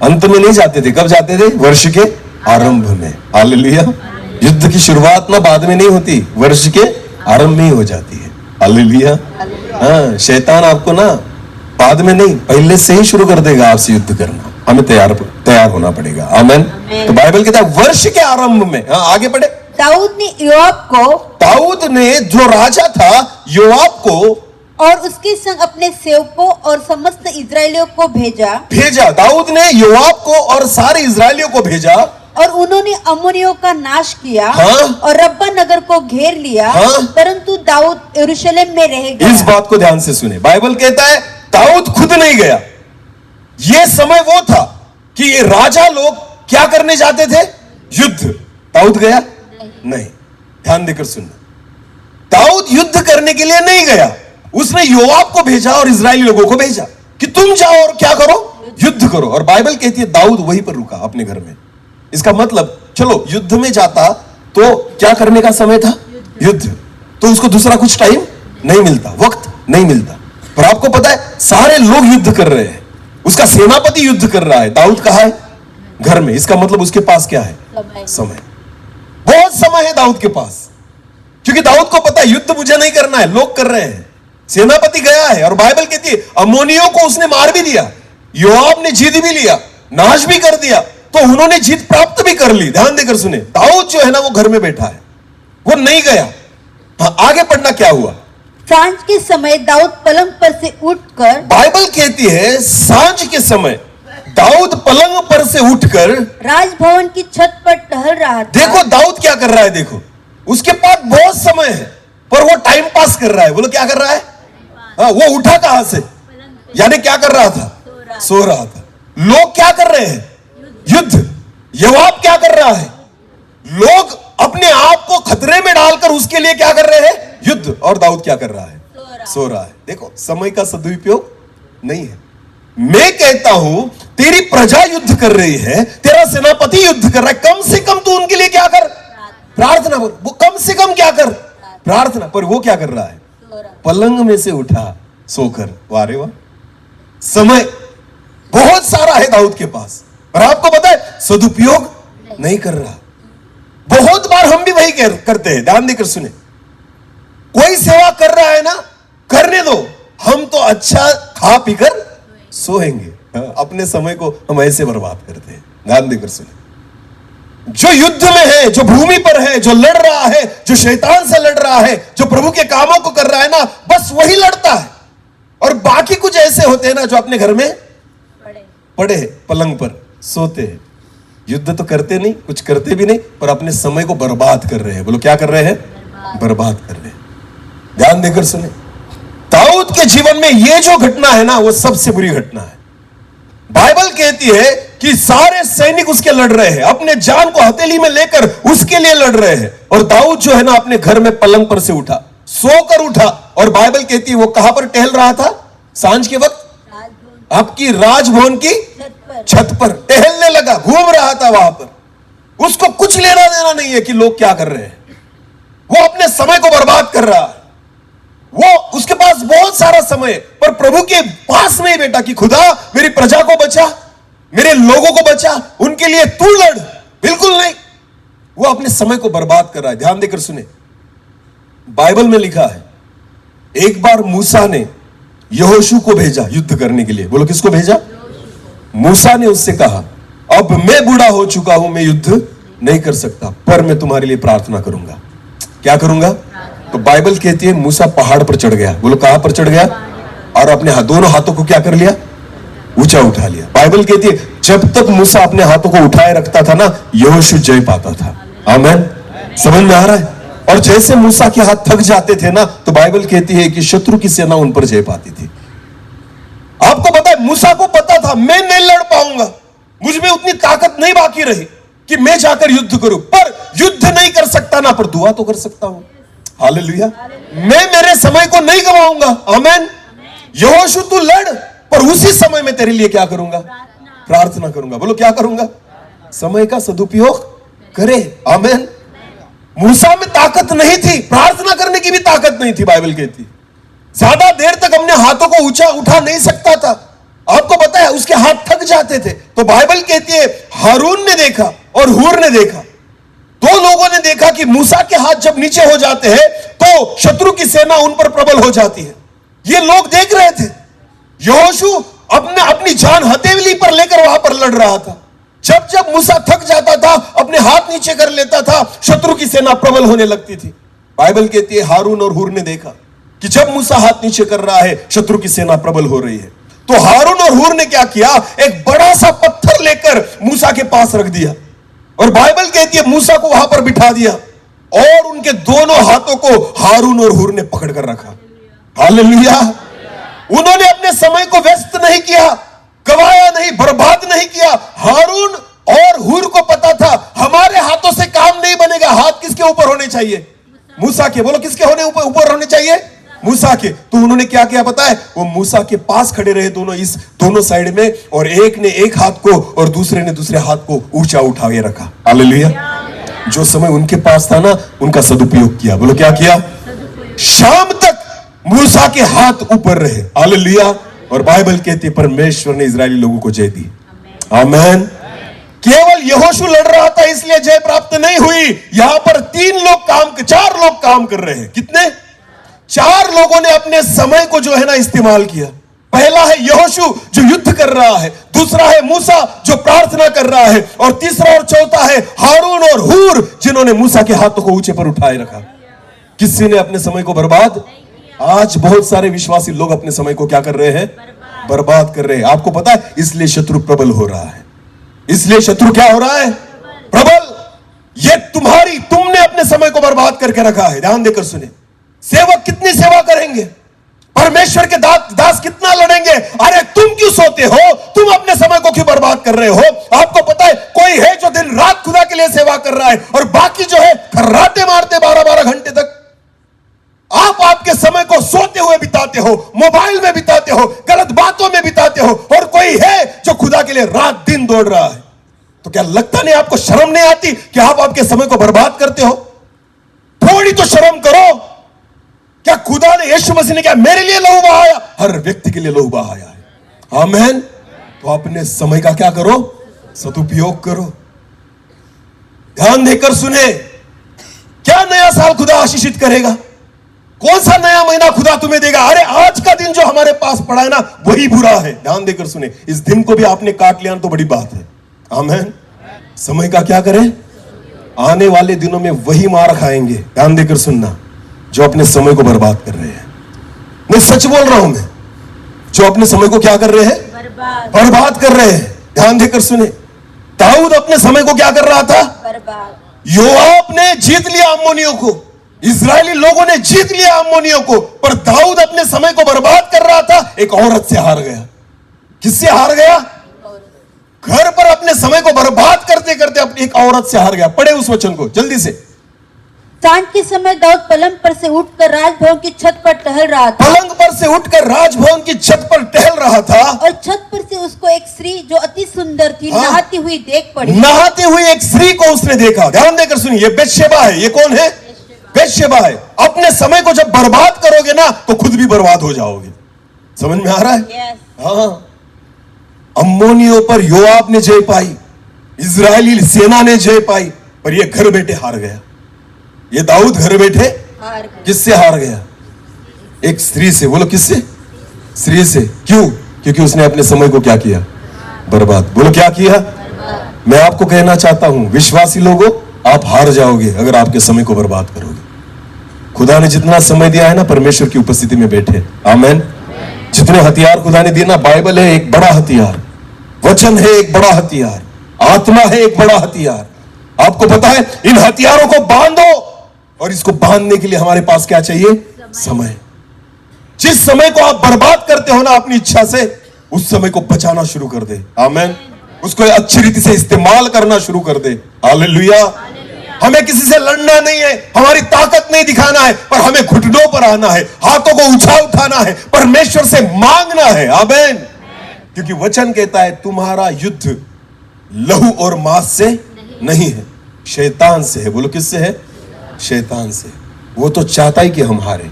अंत में नहीं जाते थे। कब जाते थे? वर्ष के आरंभ में। हालेलुया। युद्ध की शुरुआत ना बाद में नहीं होती, वर्ष के आरंभ में ही हो जाती है। हालेलुया। हाँ, शैतान आपको ना बाद में नहीं, पहले से ही शुरू कर देगा आपसे युद्ध करना। हमें तैयार होना पड़ेगा। आमीन। तो बाइबल कहता है वर्ष के आरंभ में। हाँ, आगे पढ़े। दाऊद ने जो राजा था योआब को और उसके संग अपने सेवकों और समस्त इजरायलियों को भेजा। दाऊद ने योआब को और सारे इजरायलियों को भेजा, और उन्होंने अम्मोनियों का नाश किया। हाँ? और रब्बा नगर को घेर लिया। हाँ? परंतु दाऊद यरूशलेम में रह गया। इस बात को ध्यान से सुने। बाइबल कहता है दाऊद खुद नहीं गया। यह समय वो था कि ये राजा लोग क्या करने जाते थे? युद्ध। दाऊद गया? नहीं। ध्यान देकर सुनना। दाऊद युद्ध करने के लिए नहीं गया, उसने योआब को भेजा और इजरायली लोगों को भेजा। कि तुम जाओ और क्या करो, युद्ध करो। और बाइबल कहती है दाऊद वहीं पर रुका अपने घर में। इसका मतलब चलो युद्ध में जाता तो क्या करने का समय था, युद्ध, तो उसको दूसरा कुछ टाइम नहीं मिलता, वक्त नहीं मिलता। पर आपको पता है सारे लोग युद्ध कर रहे हैं, उसका सेनापति युद्ध कर रहा है, दाऊद कहां है, घर में। इसका मतलब उसके पास क्या है, समय, बहुत समय है दाऊद के पास, क्योंकि दाऊद को पता है युद्ध मुझे नहीं करना है, लोग कर रहे हैं। सेनापति गया है और बाइबल कहती है अम्मोनियों को उसने मार भी दिया, योआब ने जीत भी लिया, नाश भी कर दिया, तो उन्होंने जीत प्राप्त भी कर ली। ध्यान देकर सुने, दाऊद जो है ना वो घर में बैठा है, वो नहीं गया। हाँ, आगे पढ़ना क्या हुआ। सांझ के समय दाऊद पलंग पर से उठकर, बाइबल कहती है सांझ के समय दाऊद पलंग पर से उठकर राजभवन की छत पर टहल रहा था। देखो दाऊद क्या कर रहा है, देखो उसके पास बहुत समय है पर वो टाइम पास कर रहा है। बोलो क्या कर रहा है, हाँ, वो उठा कहां से, यानी क्या कर रहा था, सो रहा था। लोग क्या कर रहे हैं, युद्ध। योआब क्या कर रहा है, लोग अपने आप को खतरे में डालकर उसके लिए क्या कर रहे हैं, युद्ध। और दाऊद क्या कर रहा है, सो रहा है। देखो समय का सदुपयोग नहीं है। मैं कहता हूं तेरी प्रजा युद्ध कर रही है, तेरा सेनापति युद्ध कर रहा है, कम से कम तू उनके लिए क्या कर, प्रार्थना। वो कम से कम क्या कर, प्रार्थना। पर वो क्या कर रहा है, पलंग में से उठा सोकर। वारे वाह, समय बहुत सारा है दाऊद के पास, पर आपको पता है सदुपयोग नहीं कर रहा। बहुत बार हम भी वही करते हैं। ध्यान देकर सुने, कोई सेवा कर रहा है ना, करने दो, हम तो अच्छा खा पीकर सोएंगे। अपने समय को हम ऐसे बर्बाद करते हैं। ध्यान देकर सुने, जो युद्ध में है, जो भूमि पर है, जो लड़ रहा है, जो शैतान से लड़ रहा है, जो प्रभु के कामों को कर रहा है ना, बस वही लड़ता है। और बाकी कुछ ऐसे होते हैं ना जो अपने घर में पड़े पलंग पर सोते हैं, युद्ध तो करते नहीं, कुछ करते भी नहीं, पर अपने समय को बर्बाद कर रहे हैं। बोलो क्या कर रहे हैं, बर्बाद कर रहे हैं। ध्यान देकर सुने, दाऊद के जीवन में यह जो घटना है ना वो सबसे बुरी घटना है। बाइबल कहती है कि सारे सैनिक उसके लड़ रहे हैं, अपने जान को हथेली में लेकर उसके लिए लड़ रहे हैं, और दाऊद जो है ना अपने घर में पलंग पर से उठा, सोकर उठा। और बाइबल कहती है वो कहां पर टहल रहा था, सांझ के वक्त आपकी राजभवन की छत पर टहलने लगा, घूम रहा था वहां पर। उसको कुछ लेना देना नहीं है कि लोग क्या कर रहे हैं, वो अपने समय को बर्बाद कर रहा है। वो उसके पास बहुत सारा समय, पर प्रभु के पास नहीं बेटा कि खुदा मेरी प्रजा को बचा, मेरे लोगों को बचा, उनके लिए तू लड़। बिल्कुल नहीं, वो अपने समय को बर्बाद कर रहा है। ध्यान देकर सुने, बाइबल में लिखा है एक बार मूसा ने यहोशू को भेजा युद्ध करने के लिए। बोलो किसको भेजा, मूसा ने उससे कहा अब मैं बूढ़ा हो चुका हूं, मैं युद्ध नहीं कर सकता, पर मैं तुम्हारे लिए प्रार्थना करूंगा। क्या करूंगा, तो बाइबल कहती है मूसा पहाड़ पर चढ़ गया। बोलो कहां पर चढ़ गया, और अपने दोनों हाथों को क्या कर लिया, ऊंचा उठा लिया। बाइबल कहती है जब तक मूसा अपने हाथों को उठाए रखता था ना, यहोशू जय पाता था। आमीन, समझ में आ रहा है। और जैसे मूसा के हाथ थक जाते थे ना, तो बाइबल कहती है कि शत्रु की सेना उन पर जय पाती थी। आपको पता है मूसा को पता था मैं नहीं लड़ पाऊंगा, मुझ में उतनी ताकत नहीं बाकी रही कि मैं जाकर युद्ध करूं, पर युद्ध नहीं कर सकता ना, पर दुआ तो कर सकता हूं। हालेलुया, मैं मेरे समय को नहीं गवाऊंगा। आमीन। यहोशू तू लड़, पर उसी समय में तेरे लिए क्या करूंगा, प्रार्थना करूंगा। बोलो क्या करूंगा, समय का सदुपयोग करे। आमीन। मूसा में ताकत नहीं थी, प्रार्थना करने की भी ताकत नहीं थी। बाइबल कहती ज्यादा देर तक अपने हाथों को ऊंचा उठा नहीं सकता था। आपको पता है उसके हाथ थक जाते थे। तो बाइबल कहती है हारून ने देखा और हूर ने देखा, दो लोगों ने देखा कि मूसा के हाथ जब नीचे हो जाते हैं तो शत्रु की सेना उन पर प्रबल हो जाती है। ये लोग देख रहे थे। यहोशू अपनी जान हथेली पर लेकर वहां पर लड़ रहा था। जब जब मूसा थक जाता था, अपने हाथ नीचे कर लेता था, शत्रु की सेना प्रबल होने लगती थी। बाइबल कहती है हारून और हूर ने देखा कि जब मूसा हाथ नीचे कर रहा है, शत्रु की सेना प्रबल हो रही है। तो हारून और हूर ने क्या किया, एक बड़ा सा पत्थर लेकर मूसा के पास रख दिया, और बाइबल कहती है मूसा को वहां पर बिठा दिया, और उनके दोनों हाथों को हारून और हूर ने पकड़ कर रखा। हालेलुया। उन्होंने अपने समय को व्यस्त नहीं किया, गवाया नहीं, बर्बाद नहीं किया। हारून और हूर को पता था हमारे हाथों से काम नहीं बनेगा। हाथ किसके ऊपर होने चाहिए, मूसा के। बोलो किसके ऊपर होने चाहिए, मूसा के। तो उन्होंने क्या किया पता है? वो मूसा के पास खड़े रहे दोनों साइड में, और एक ने एक हाथ को और दूसरे ने दूसरे हाथ को ऊंचा उठा के रखा। हालेलुया। जो समय उनके पास था ना, उनका सदुपयोग किया। बोलो क्या किया? शाम तक मूसा के हाथ ऊपर रहे। हालेलुया। और बाइबल कहती है परमेश्वर ने इजरायली लोगों को जय दी। आमेन। केवल यहोशू लड़ रहा था इसलिए जय प्राप्त नहीं हुई। यहां पर 4 लोग काम कर रहे हैं। कितने? 4 लोगों ने अपने समय को जो है ना इस्तेमाल किया। पहला है यहोशू जो युद्ध कर रहा है, दूसरा है मूसा जो प्रार्थना कर रहा है, और तीसरा और चौथा है हारून और हूर जिन्होंने मूसा के हाथों को ऊंचे पर उठाए रखा। किसी ने अपने समय को बर्बाद? आज बहुत सारे विश्वासी लोग अपने समय को क्या कर रहे हैं? बर्बाद कर रहे हैं। आपको पता है, इसलिए शत्रु प्रबल हो रहा है। इसलिए शत्रु क्या हो रहा है? प्रबल। ये तुमने अपने समय को बर्बाद करके रखा है। ध्यान देकर सुने। सेवक कितनी सेवा करेंगे? परमेश्वर के दास कितना लड़ेंगे? अरे तुम क्यों सोते हो? तुम अपने समय को क्यों बर्बाद कर रहे हो? आपको पता है कोई है जो दिन रात खुदा के लिए सेवा कर रहा है, और बाकी जो है खर्राटे मारते 12-12 घंटे तक। आप आपके समय को सोते हुए बिताते हो, मोबाइल में बिताते हो, गलत बातों में बिताते हो, और कोई है जो खुदा के लिए रात दिन दौड़ रहा है। तो क्या लगता नहीं, आपको शर्म नहीं आती कि आप आपके समय को बर्बाद करते हो? थोड़ी तो शर्म करो। क्या खुदा ने, यीशु मसीह ने क्या मेरे लिए लहू बहाया? हर व्यक्ति के लिए लहू बहाया है। आमीन। तो अपने समय का क्या करो? सदुपयोग करो। ध्यान देकर सुने। क्या नया साल खुदा आशीषित करेगा? कौन सा नया महीना खुदा तुम्हें देगा? अरे आज का दिन जो हमारे पास पड़ा है ना, वही बुरा है। ध्यान देकर सुने। इस दिन को भी आपने काट लिया तो बड़ी बात है। आमीन। समय का क्या करें? आने वाले दिनों में वही मार खाएंगे। ध्यान देकर सुनना, जो अपने समय को बर्बाद कर रहे हैं। मैं सच बोल रहा हूं। मैं जो अपने समय को क्या कर रहे हैं? बर्बाद कर रहे हैं। ध्यान देकर सुने। दाऊद अपने समय को क्या कर रहा था? बर्बाद। योआब ने जीत लिया अम्मोनियों को, इजरायली लोगों ने जीत लिया अम्मोनियों को, पर दाऊद अपने समय को बर्बाद कर रहा था। एक औरत से हार गया। किससे हार गया? घर पर अपने समय को बर्बाद करते करते अपनी एक औरत से हार गया। पढ़े उस वचन को जल्दी से। सांझ के समय दाऊद पलंग पर से उठकर राजभवन की छत पर टहल रहा था। पलंग पर से उठकर राजभवन की छत पर टहल रहा था, और छत पर से उसको एक स्त्री जो अति सुंदर थी नहाती हुई देख पड़ी। नहाती हुई एक स्त्री को उसने देखा। ध्यान देकर सुनिए। ये बेतशेबा है। ये कौन है? बेतशेबा है। अपने समय को जब बर्बाद करोगे ना, तो खुद भी बर्बाद हो जाओगे। समझ में आ रहा है? हाँ। अम्मोनियों पर योआब ने जय पाई, इजरायली सेना ने जय पाई, पर ये घर बैठे हार गया। ये दाऊद घर बैठे किससे हार गया? एक स्त्री से। बोलो किससे? स्त्री से। क्यों? क्योंकि उसने अपने समय को क्या किया? बर्बाद। बोलो क्या किया? मैं आपको कहना चाहता हूं, विश्वासी लोगों, आप हार जाओगे अगर आपके समय को बर्बाद करोगे। खुदा ने जितना समय दिया है ना, परमेश्वर की उपस्थिति में बैठे। आमीन। जितने हथियार खुदा ने दिए ना, बाइबल है एक बड़ा हथियार, वचन है एक बड़ा हथियार, आत्मा है एक बड़ा हथियार। आपको पता है, इन हथियारों को बांधो, और इसको बांधने के लिए हमारे पास क्या चाहिए? समय। जिस समय को आप बर्बाद करते हो ना अपनी इच्छा से, उस समय को बचाना शुरू कर दे। आमीन। उसको अच्छी रीति से इस्तेमाल करना शुरू कर दे। हालेलुया। हमें किसी से लड़ना नहीं है, हमारी ताकत नहीं दिखाना है, पर हमें घुटनों पर आना है, हाथों को ऊंचा उठाना है, परमेश्वर से मांगना है। आमीन। क्योंकि वचन कहता है तुम्हारा युद्ध लहू और मांस से नहीं है, शैतान से है। बोलो किससे है? शैतान से। वो तो चाहता ही कि हम हारे,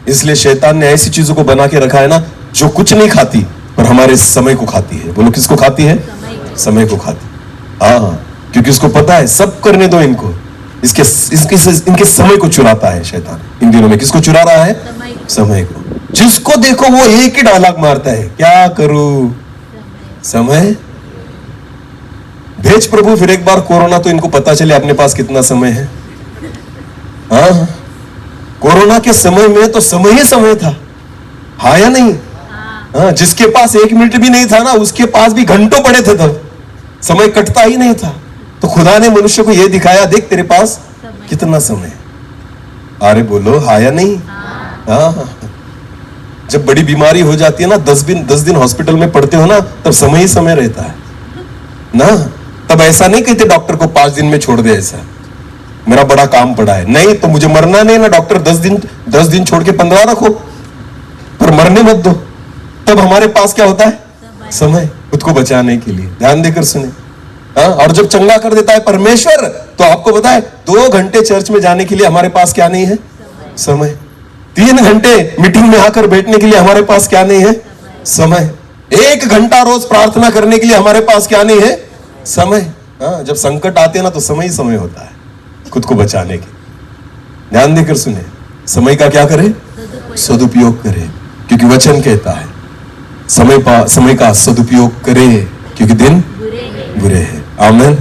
इसलिए शैतान ने ऐसी चीजों को बना के रखा है ना, जो कुछ नहीं खाती पर हमारे समय को खाती है। बोलो किसको खाती है? समय को खाती। हाँ, क्योंकि उसको पता है सब करने दो इनको, इनके समय को चुराता है शैतान। इन दिनों में किसको चुरा रहा है? समय को। जिसको देखो वो एक ही डायलॉग मारता है, क्या करूं? समय भेज प्रभु। फिर एक बार कोरोना तो इनको पता चले अपने पास कितना समय है। हाँ, कोरोना के समय में तो समय ही समय था। हाँ या नहीं? हाँ, जिसके पास 1 मिनट भी नहीं था ना, उसके पास भी घंटों पड़े थे, तब समय कटता ही नहीं था। तो खुदा ने मनुष्य को यह दिखाया, देख तेरे पास कितना समय है। अरे बोलो हाँ या नहीं? हाँ। जब बड़ी बीमारी हो जाती है ना, 10 दिन हॉस्पिटल में पड़ते हो ना, तब समय ही समय रहता है ना। तब ऐसा नहीं कहते डॉक्टर को 5 दिन में छोड़ दे। ऐसा मेरा बड़ा काम पड़ा है। नहीं तो मुझे मरना नहीं ना, डॉक्टर 10 दिन छोड़ के 15 रखो, पर मरने मत दो। तब हमारे पास क्या होता है? समय, खुद को बचाने के लिए। ध्यान देकर सुने। हाँ, और जब चंगा कर देता है परमेश्वर, तो आपको पता है 2 घंटे चर्च में जाने के लिए हमारे पास क्या नहीं है? समय। 3 घंटे मीटिंग में आकर बैठने के लिए हमारे पास क्या नहीं है? समय। 1 घंटा रोज प्रार्थना करने के लिए हमारे पास क्या नहीं है? समय। हाँ, जब संकट आते हैं ना, तो समय ही समय होता है खुद को बचाने के। ध्यान देकर सुने, समय का क्या करें? सदुपयोग करें, क्योंकि वचन कहता है समय का सदुपयोग करें, क्योंकि दिन बुरे हैं। आमीन।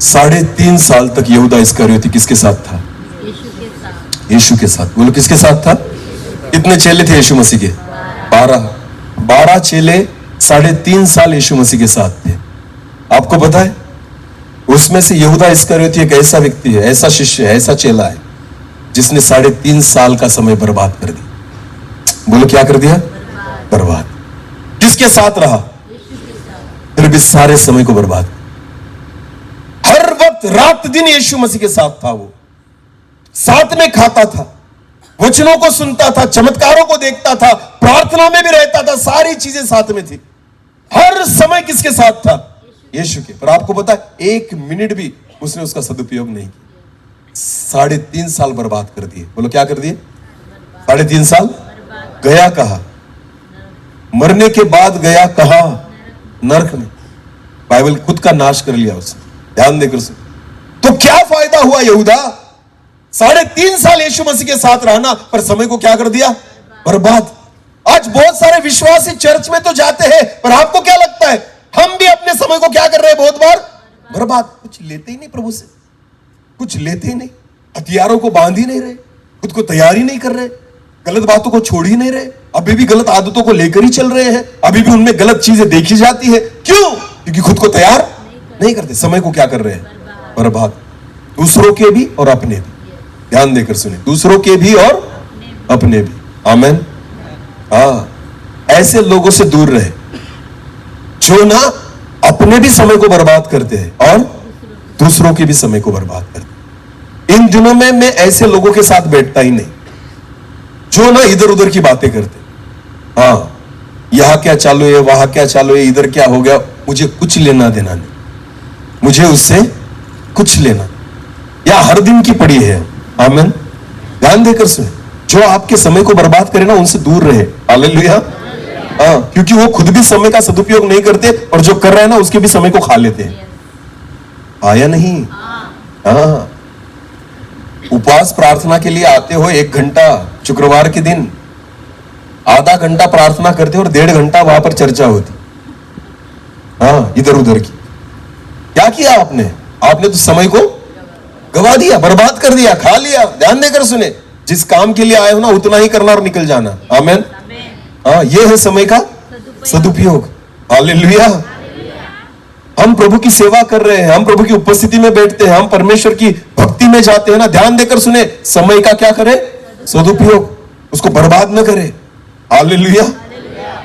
3.5 साल तक यहूदा इस्करियोती किसके साथ था? यीशु के साथ। बोलो, किसके साथ था? कितने चेले थे यीशु मसीह के? 12 चेले 3.5 साल यीशु मसीह के साथ थे। आपको पता है, उसमें से यहूदा इस्करियोती एक ऐसा व्यक्ति है, ऐसा शिष्य है, ऐसा चेला है, जिसने 3.5 साल का समय बर्बाद कर दिया। बोलो, क्या कर दिया? बर्बाद। किसके साथ रहा? फिर भी सारे समय को बर्बाद। हर वक्त रात दिन यीशु मसीह के साथ था। वो साथ में खाता था, वचनों को सुनता था, चमत्कारों को देखता था, प्रार्थना में भी रहता था, सारी चीजें साथ में थी। हर समय किसके साथ था? यीशु के। पर आपको पता है, 1 मिनट भी उसने उसका सदुपयोग नहीं किया। 3.5 साल बर्बाद कर दिए। बोलो, क्या कर दिए? 3.5 साल। गया कहा? मरने के बाद गया कहा? नरक में। बाइबल खुद का नाश कर लिया उसने। ध्यान देकर सुन। तो क्या फायदा हुआ यहूदा? 3.5 साल यीशु मसीह के साथ रहना, पर समय को क्या कर दिया? बर्बाद। आज बहुत सारे विश्वासी चर्च में तो जाते हैं, पर आपको क्या लगता है, हम भी अपने समय को क्या कर रहे हैं? बहुत बार बर्बाद। कुछ लेते ही नहीं प्रभु से, कुछ लेते ही नहीं, हथियारों को बांध ही नहीं रहे, खुद को तैयार ही नहीं कर रहे, गलत बातों को छोड़ ही नहीं रहे, अभी भी गलत आदतों को लेकर ही चल रहे हैं, अभी भी उनमें गलत चीजें देखी जाती है। क्यों? क्योंकि खुद को तैयार नहीं करते। समय को क्या कर रहे हैं? बर्बाद। दूसरों के भी और अपने भी। ध्यान देकर सुने, दूसरों के भी और अपने भी। आमीन। हाँ, ऐसे लोगों से दूर रहे जो ना अपने भी समय को बर्बाद करते हैं और दूसरों के भी समय को बर्बाद करते हैं। इन दिनों में मैं ऐसे लोगों के साथ बैठता ही नहीं जो ना इधर उधर की बातें करते। हाँ, यहां क्या चालू है, वहां क्या चालू है, इधर क्या हो गया, मुझे कुछ लेना देना नहीं, मुझे उससे कुछ लेना। या हर दिन की पड़ी है। आमीन। ध्यान देकर सुने, जो आपके समय को बर्बाद करे ना, उनसे दूर रहे। हालेलुया। हाँ, क्योंकि वो खुद भी समय का सदुपयोग नहीं करते और जो कर रहे हैं ना, उसके भी समय को खा लेते हैं। आया नहीं? हाँ, उपवास प्रार्थना के लिए आते हो 1 घंटा शुक्रवार के दिन, आधा घंटा प्रार्थना करते हो और 1.5 घंटा वहां पर चर्चा होती। हाँ, इधर उधर की। क्या किया आपने? आपने तो समय को गवा दिया, बर्बाद कर दिया, खा लिया। ध्यान देकर सुने, जिस काम के लिए आए हो ना, उतना ही करना और निकल जाना। आमीन। हाँ, ये है समय का सदुपयोग। हालेलुया। हम प्रभु की सेवा कर रहे हैं, हम प्रभु की उपस्थिति में बैठते हैं, हम परमेश्वर की भक्ति में जाते हैं ना। ध्यान देकर सुने, समय का क्या करें? सदुपयोग। उसको बर्बाद न करें। हालेलुया।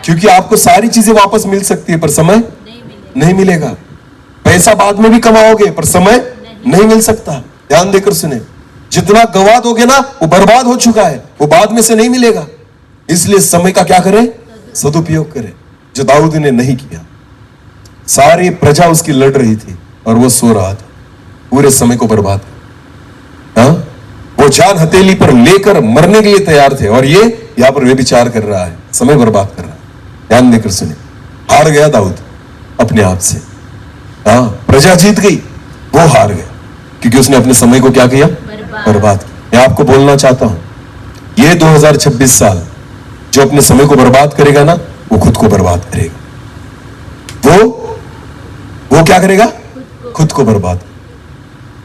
क्योंकि आपको सारी चीजें वापस मिल सकती है, पर समय नहीं मिलेगा। पैसा बाद में भी कमाओगे, पर समय नहीं मिल सकता। ध्यान देकर सुने, जितना गवा दोगे ना, वो बर्बाद हो चुका है, वो बाद में से नहीं मिलेगा। इसलिए समय का क्या करें? सदुपयोग करें, जो दाऊद ने नहीं किया। सारी प्रजा उसकी लड़ रही थी और वो सो रहा था, पूरे समय को बर्बाद। हाँ, वो जान हथेली पर लेकर मरने के लिए तैयार थे और ये यहां पर व्यभिचार कर रहा है, समय बर्बाद कर रहा है। ध्यान देकर सुने, हार गया दाऊद अपने आप से। हाँ, प्रजा जीत गई, वो हार गया क्योंकि उसने अपने समय को क्या किया? बर्बाद किया। मैं आपको बोलना चाहता हूं, ये 2026 साल जो अपने समय को बर्बाद करेगा ना, वो खुद को बर्बाद करेगा। वो क्या करेगा? खुद को बर्बाद।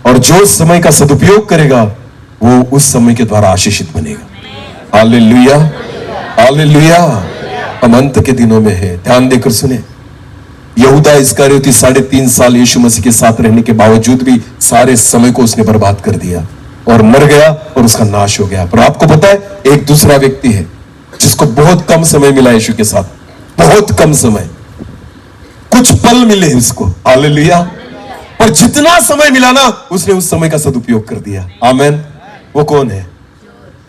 और जो समय का सदुपयोग करेगा, वो उस समय के द्वारा आशीषित बनेगा। Hallelujah, hallelujah. हम अंत के दिनों में है। ध्यान देकर सुने, यहूदा इस्करियोती 3.5 साल यीशु मसीह के साथ रहने के बावजूद भी सारे समय को उसने बर्बाद कर दिया और मर गया और उसका नाश हो गया। पर आपको पता है, एक दूसरा व्यक्ति है जिसको बहुत कम समय मिला यीशु के साथ, बहुत कम समय, कुछ पल मिले उसको। हालेलुया। पर जितना समय मिला ना उसने उस समय का सदुपयोग कर दिया। आमेन। वो कौन है?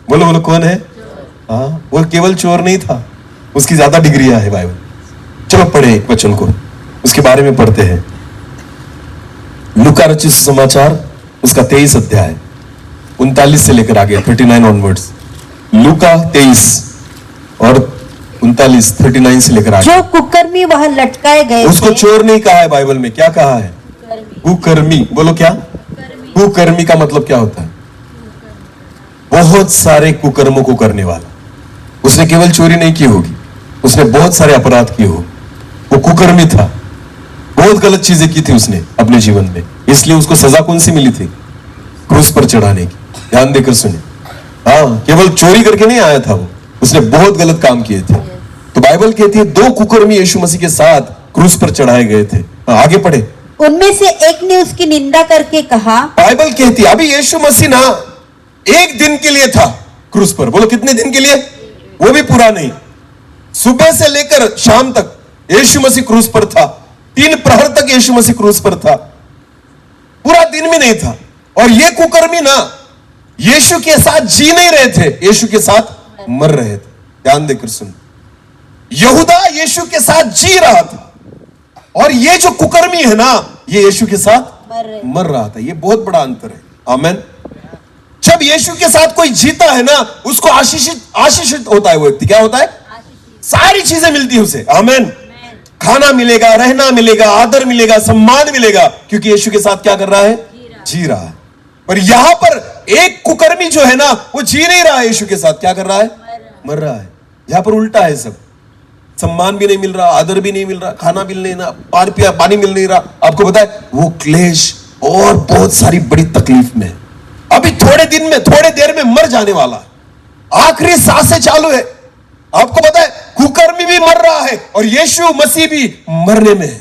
बोलो बोलो, कौन है? हाँ, वो केवल चोर नहीं था, उसकी ज्यादा डिग्रियां है बाइबल। चलो पढ़े एक वचन को, उसके बारे में पढ़ते हैं। लूका रचित सुसमाचार उसका 23 अध्याय 39 से लेकर आगे 39 ऑनवर्ड्स। लूका 23 और 39 से लेकर आगे। जो कुकर्मी वहां लटकाए गए उसको थे, चोर नहीं कहा है बाइबल में, क्या कहा है? कुकर्मी। बोलो क्या? कुकर्मी का मतलब क्या होता है? बहुत सारे कुकर्मों को करने वाला। उसने केवल चोरी नहीं की होगी, उसने बहुत सारे अपराध किए हो। वो कुकर्मी था, बहुत गलत चीजें की थी उसने अपने जीवन में, इसलिए उसको सजा कौन सी मिली थी? क्रूस पर चढ़ाने की। ध्यान देकर सुने। हाँ, केवल चोरी करके नहीं आया था वो, उसने बहुत गलत काम किए थे। तो बाइबल कहती है 2 कुकर्मी यीशु मसीह के साथ क्रूस पर चढ़ाए गए थे। आगे पढ़े। उनमें से एक ने उसकी निंदा करके कहा, बाइबल कहती है अभी यीशु मसीह ना एक दिन के लिए था क्रूस पर। बोलो कितने दिन के लिए? वो भी पूरा नहीं, सुबह से लेकर शाम तक यीशु मसीह क्रूस पर था। 3 प्रहर तक यीशु मसीह क्रूस पर था, पूरा दिन भी नहीं था। और ये कुकर्मी ना यीशु के साथ जी नहीं रहे थे, यीशु के साथ मर रहे थे। ध्यान देकर सुन, यहूदा यीशु के साथ जी रहा था और ये जो कुकर्मी है ना ये यीशु के साथ मर रहा था। ये बहुत बड़ा अंतर है। आमेन। जब यीशु के साथ कोई जीता है ना उसको आशीषित होता है। वो व्यक्ति क्या होता है? सारी चीजें मिलती है उसे। आमेन। खाना मिलेगा, रहना मिलेगा, आदर मिलेगा, सम्मान मिलेगा, क्योंकि यीशु के साथ क्या कर रहा है? जी रहा है। पर यहां पर एक कुकर्मी जो है ना वो जी नहीं रहा है यीशु के साथ, क्या कर रहा है? मर रहा है। यहां पर उल्टा है सब, सम्मान भी नहीं मिल रहा, आदर भी नहीं मिल रहा, खाना मिल नहीं रहा, पानी मिल नहीं रहा। आपको पता है वो क्लेश और बहुत सारी बड़ी तकलीफ में है। अभी थोड़े दिन में, थोड़े देर में मर जाने वाला है, आखिरी सांसें चालू है। आपको पता है कुकर्मी भी मर रहा है और यीशु मसीह भी मरने में है।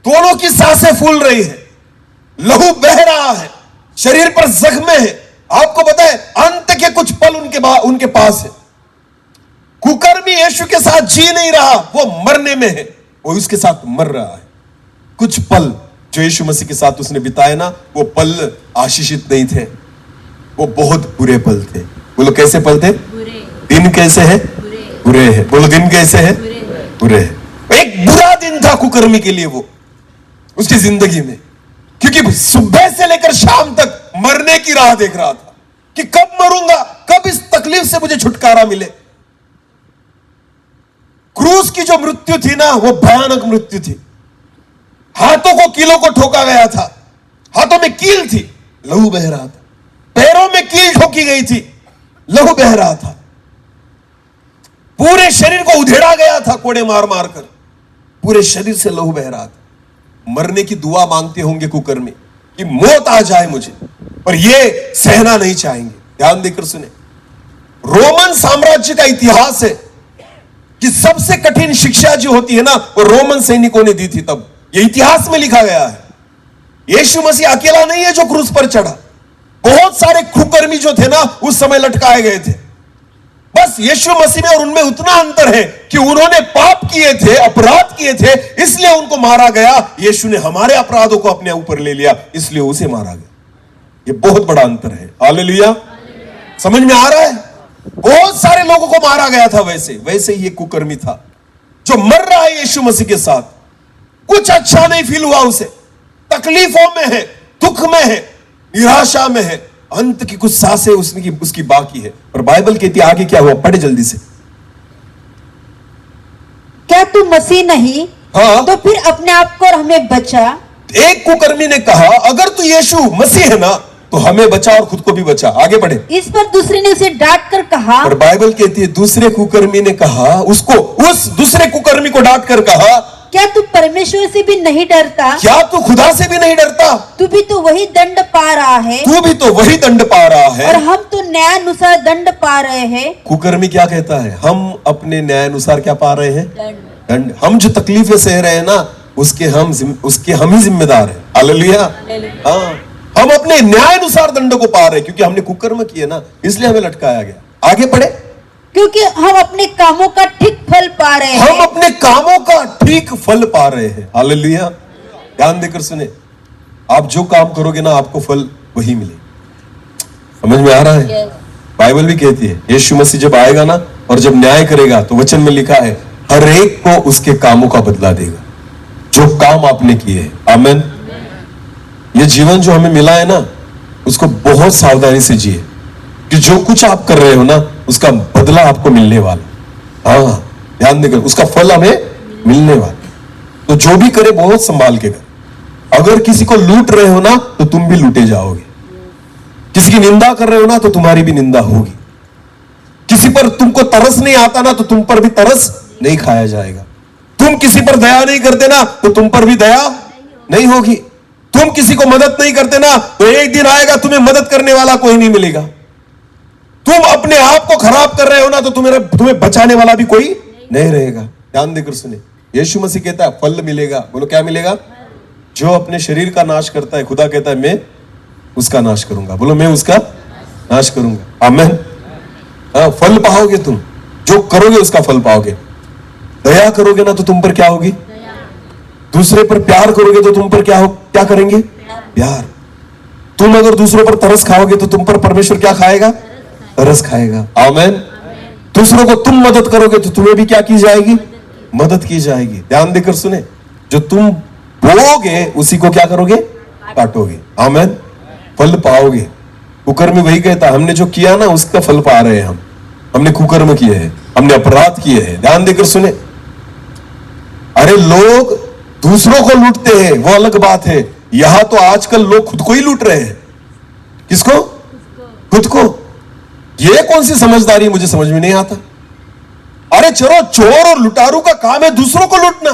दोनों की सांसें फूल रही है, लहू बह रहा है, शरीर पर जख्म है। आपको पता है अंत के कुछ पल उनके पास है। कुकर्मी यीशु के साथ जी नहीं रहा, वो मरने में है, वो उसके साथ मर रहा है। कुछ पल जो यीशु मसीह के साथ उसने बिताए ना वो पल आशीषित नहीं थे, वो बहुत बुरे पल थे। बोलो कैसे पल थे? दिन कैसे है? बुरे है। बोलो दिन कैसे है? बुरे है। एक बुरा दिन था कुकर्मी के लिए वो उसकी जिंदगी में, क्योंकि सुबह से लेकर शाम तक मरने की राह देख रहा था कि कब मरूंगा, कब इस तकलीफ से मुझे छुटकारा मिले। क्रूस की जो मृत्यु थी ना वो भयानक मृत्यु थी। हाथों को कीलों को ठोका गया था, हाथों में कील थी, लहू बह रहा था। पैरों में कील ठोकी गई थी, लहू बह रहा था। पूरे शरीर को उधेड़ा गया था कोड़े मार मार कर, पूरे शरीर से लहू बह रहा था। मरने की दुआ मांगते होंगे कुकर्मी कि मौत आ जाए मुझे, पर ये सहना नहीं चाहेंगे। ध्यान देकर सुने, रोमन साम्राज्य का इतिहास है कि सबसे कठिन शिक्षा जो होती है ना वो रोमन सैनिकों ने दी थी। तब ये इतिहास में लिखा गया है। यीशु मसीह अकेला नहीं है जो क्रूस पर चढ़ा, बहुत सारे कुकर्मी जो थे ना उस समय लटकाए गए थे। बस यीशु मसीह में और उनमें उतना अंतर है कि उन्होंने पाप किए थे, अपराध किए थे, इसलिए उनको मारा गया। यीशु ने हमारे अपराधों को अपने ऊपर ले लिया, इसलिए उसे मारा गया। ये बहुत बड़ा अंतर है। हालेलुया। समझ में आ रहा है? बहुत सारे लोगों को मारा गया था, वैसे ही ये कुकर्मी था जो मर रहा है यीशु मसीह के साथ। कुछ अच्छा नहीं फील हुआ उसे, तकलीफों में है, दुख में है, निराशा में है, अंत की कुछ सांसें उसकी बाकी है। और बाइबल कहती है आगे क्या हुआ, पढ़े जल्दी से। क्या तू मसीह नहीं? हाँ। तो फिर अपने आप को और हमें बचा। एक कुकर्मी ने कहा अगर तू यीशु मसीह है ना तो हमें बचा और खुद को भी बचा। आगे बढ़े। इस पर दूसरे ने उसे डांट कर कहा, और बाइबल कहती है दूसरे कुकर्मी ने कहा उसको, उस दूसरे कुकर्मी को डांट कर कहा, क्या तू परमेश्वर से भी नहीं डरता? क्या तू खुदा से भी नहीं डरता? तू भी तो वही दंड पा रहा है तू भी तो वही दंड पा रहा और है। हम तो न्यायानुसार दंड पा रहे हैं। कुकर्मी क्या कहता है? हम अपने न्यायानुसार क्या पा रहे हैं? दंड। हम जो तकलीफें सह रहे हैं ना उसके हम ही जिम्मेदार हैं। हालेलुया। हाँ, हम अपने न्यायानुसार दंड को पा रहे हैं क्योंकि हमने कुकर्म किए ना, इसलिए हमें लटकाया गया। आगे पढ़े। क्योंकि हम अपने कामों का ठीक फल पा रहे हम हैं। अपने कामों का ठीक फल पा रहे हैं। हालेलुया। ध्यान देकर सुने, आप जो काम करोगे ना आपको फल वही मिलेगा। समझ में आ रहा है? Yes. बाइबल भी कहती है यीशु मसीह जब आएगा ना और जब न्याय करेगा तो वचन में लिखा है हर एक को उसके कामों का बदला देगा जो काम आपने किए हैं। आमीन। ये जीवन जो हमें मिला है ना उसको बहुत सावधानी से जिए कि जो कुछ आप कर रहे हो ना उसका बदला आपको मिलने वाला। हाँ, ध्यान देकर उसका फल हमें मिलने वाला। तो जो भी करे बहुत संभाल के कर। अगर किसी को लूट रहे हो ना तो तुम भी लूटे जाओगे। किसी की निंदा कर रहे हो ना तो तुम्हारी भी निंदा होगी। किसी पर तुमको तरस नहीं आता ना तो तुम पर भी तरस नहीं खाया जाएगा। तुम किसी पर दया नहीं करते ना तो तुम पर भी दया नहीं होगी। तुम किसी को मदद नहीं करते ना तो एक दिन आएगा तुम्हें मदद करने वाला कोई नहीं मिलेगा। तुम अपने आप को खराब कर रहे हो ना तो तुम्हें बचाने वाला भी कोई नहीं रहेगा। ध्यान देकर सुने, यीशु मसीह कहता है फल मिलेगा। बोलो क्या मिलेगा? जो अपने शरीर का नाश करता है खुदा कहता है मैं उसका नाश करूंगा। बोलो मैं उसका नाश करूंगा। आमीन। फल पाओगे तुम, जो करोगे उसका फल पाओगे। दया करोगे ना तो तुम पर क्या होगी? दूसरे पर प्यार करोगे तो तुम पर क्या करेंगे? प्यार। तुम अगर दूसरों पर तरस खाओगे तो तुम पर परमेश्वर क्या खाएगा? तरस खाएगा। आमीन। दूसरों को तुम मदद करोगे तो तुम्हें भी क्या की जाएगी? मदद की जाएगी। ध्यान देकर सुने, जो तुम बोओगे उसी को क्या करोगे? काटोगे। आमीन। फल पाओगे। कुकर्म वही कहता है हमने जो किया ना उसका फल पा रहे हैं हम। हमने कुकर्म किए हैं, हमने अपराध किए हैं। ध्यान देकर सुने, अरे लोग दूसरों को लूटते हैं वो अलग बात है। यहां तो आजकल लोग खुद को ही लूट रहे हैं। किसको? खुद को। ये कौन सी समझदारी मुझे समझ में नहीं आता। अरे चलो, चोर और लुटारू का काम है दूसरों को लूटना,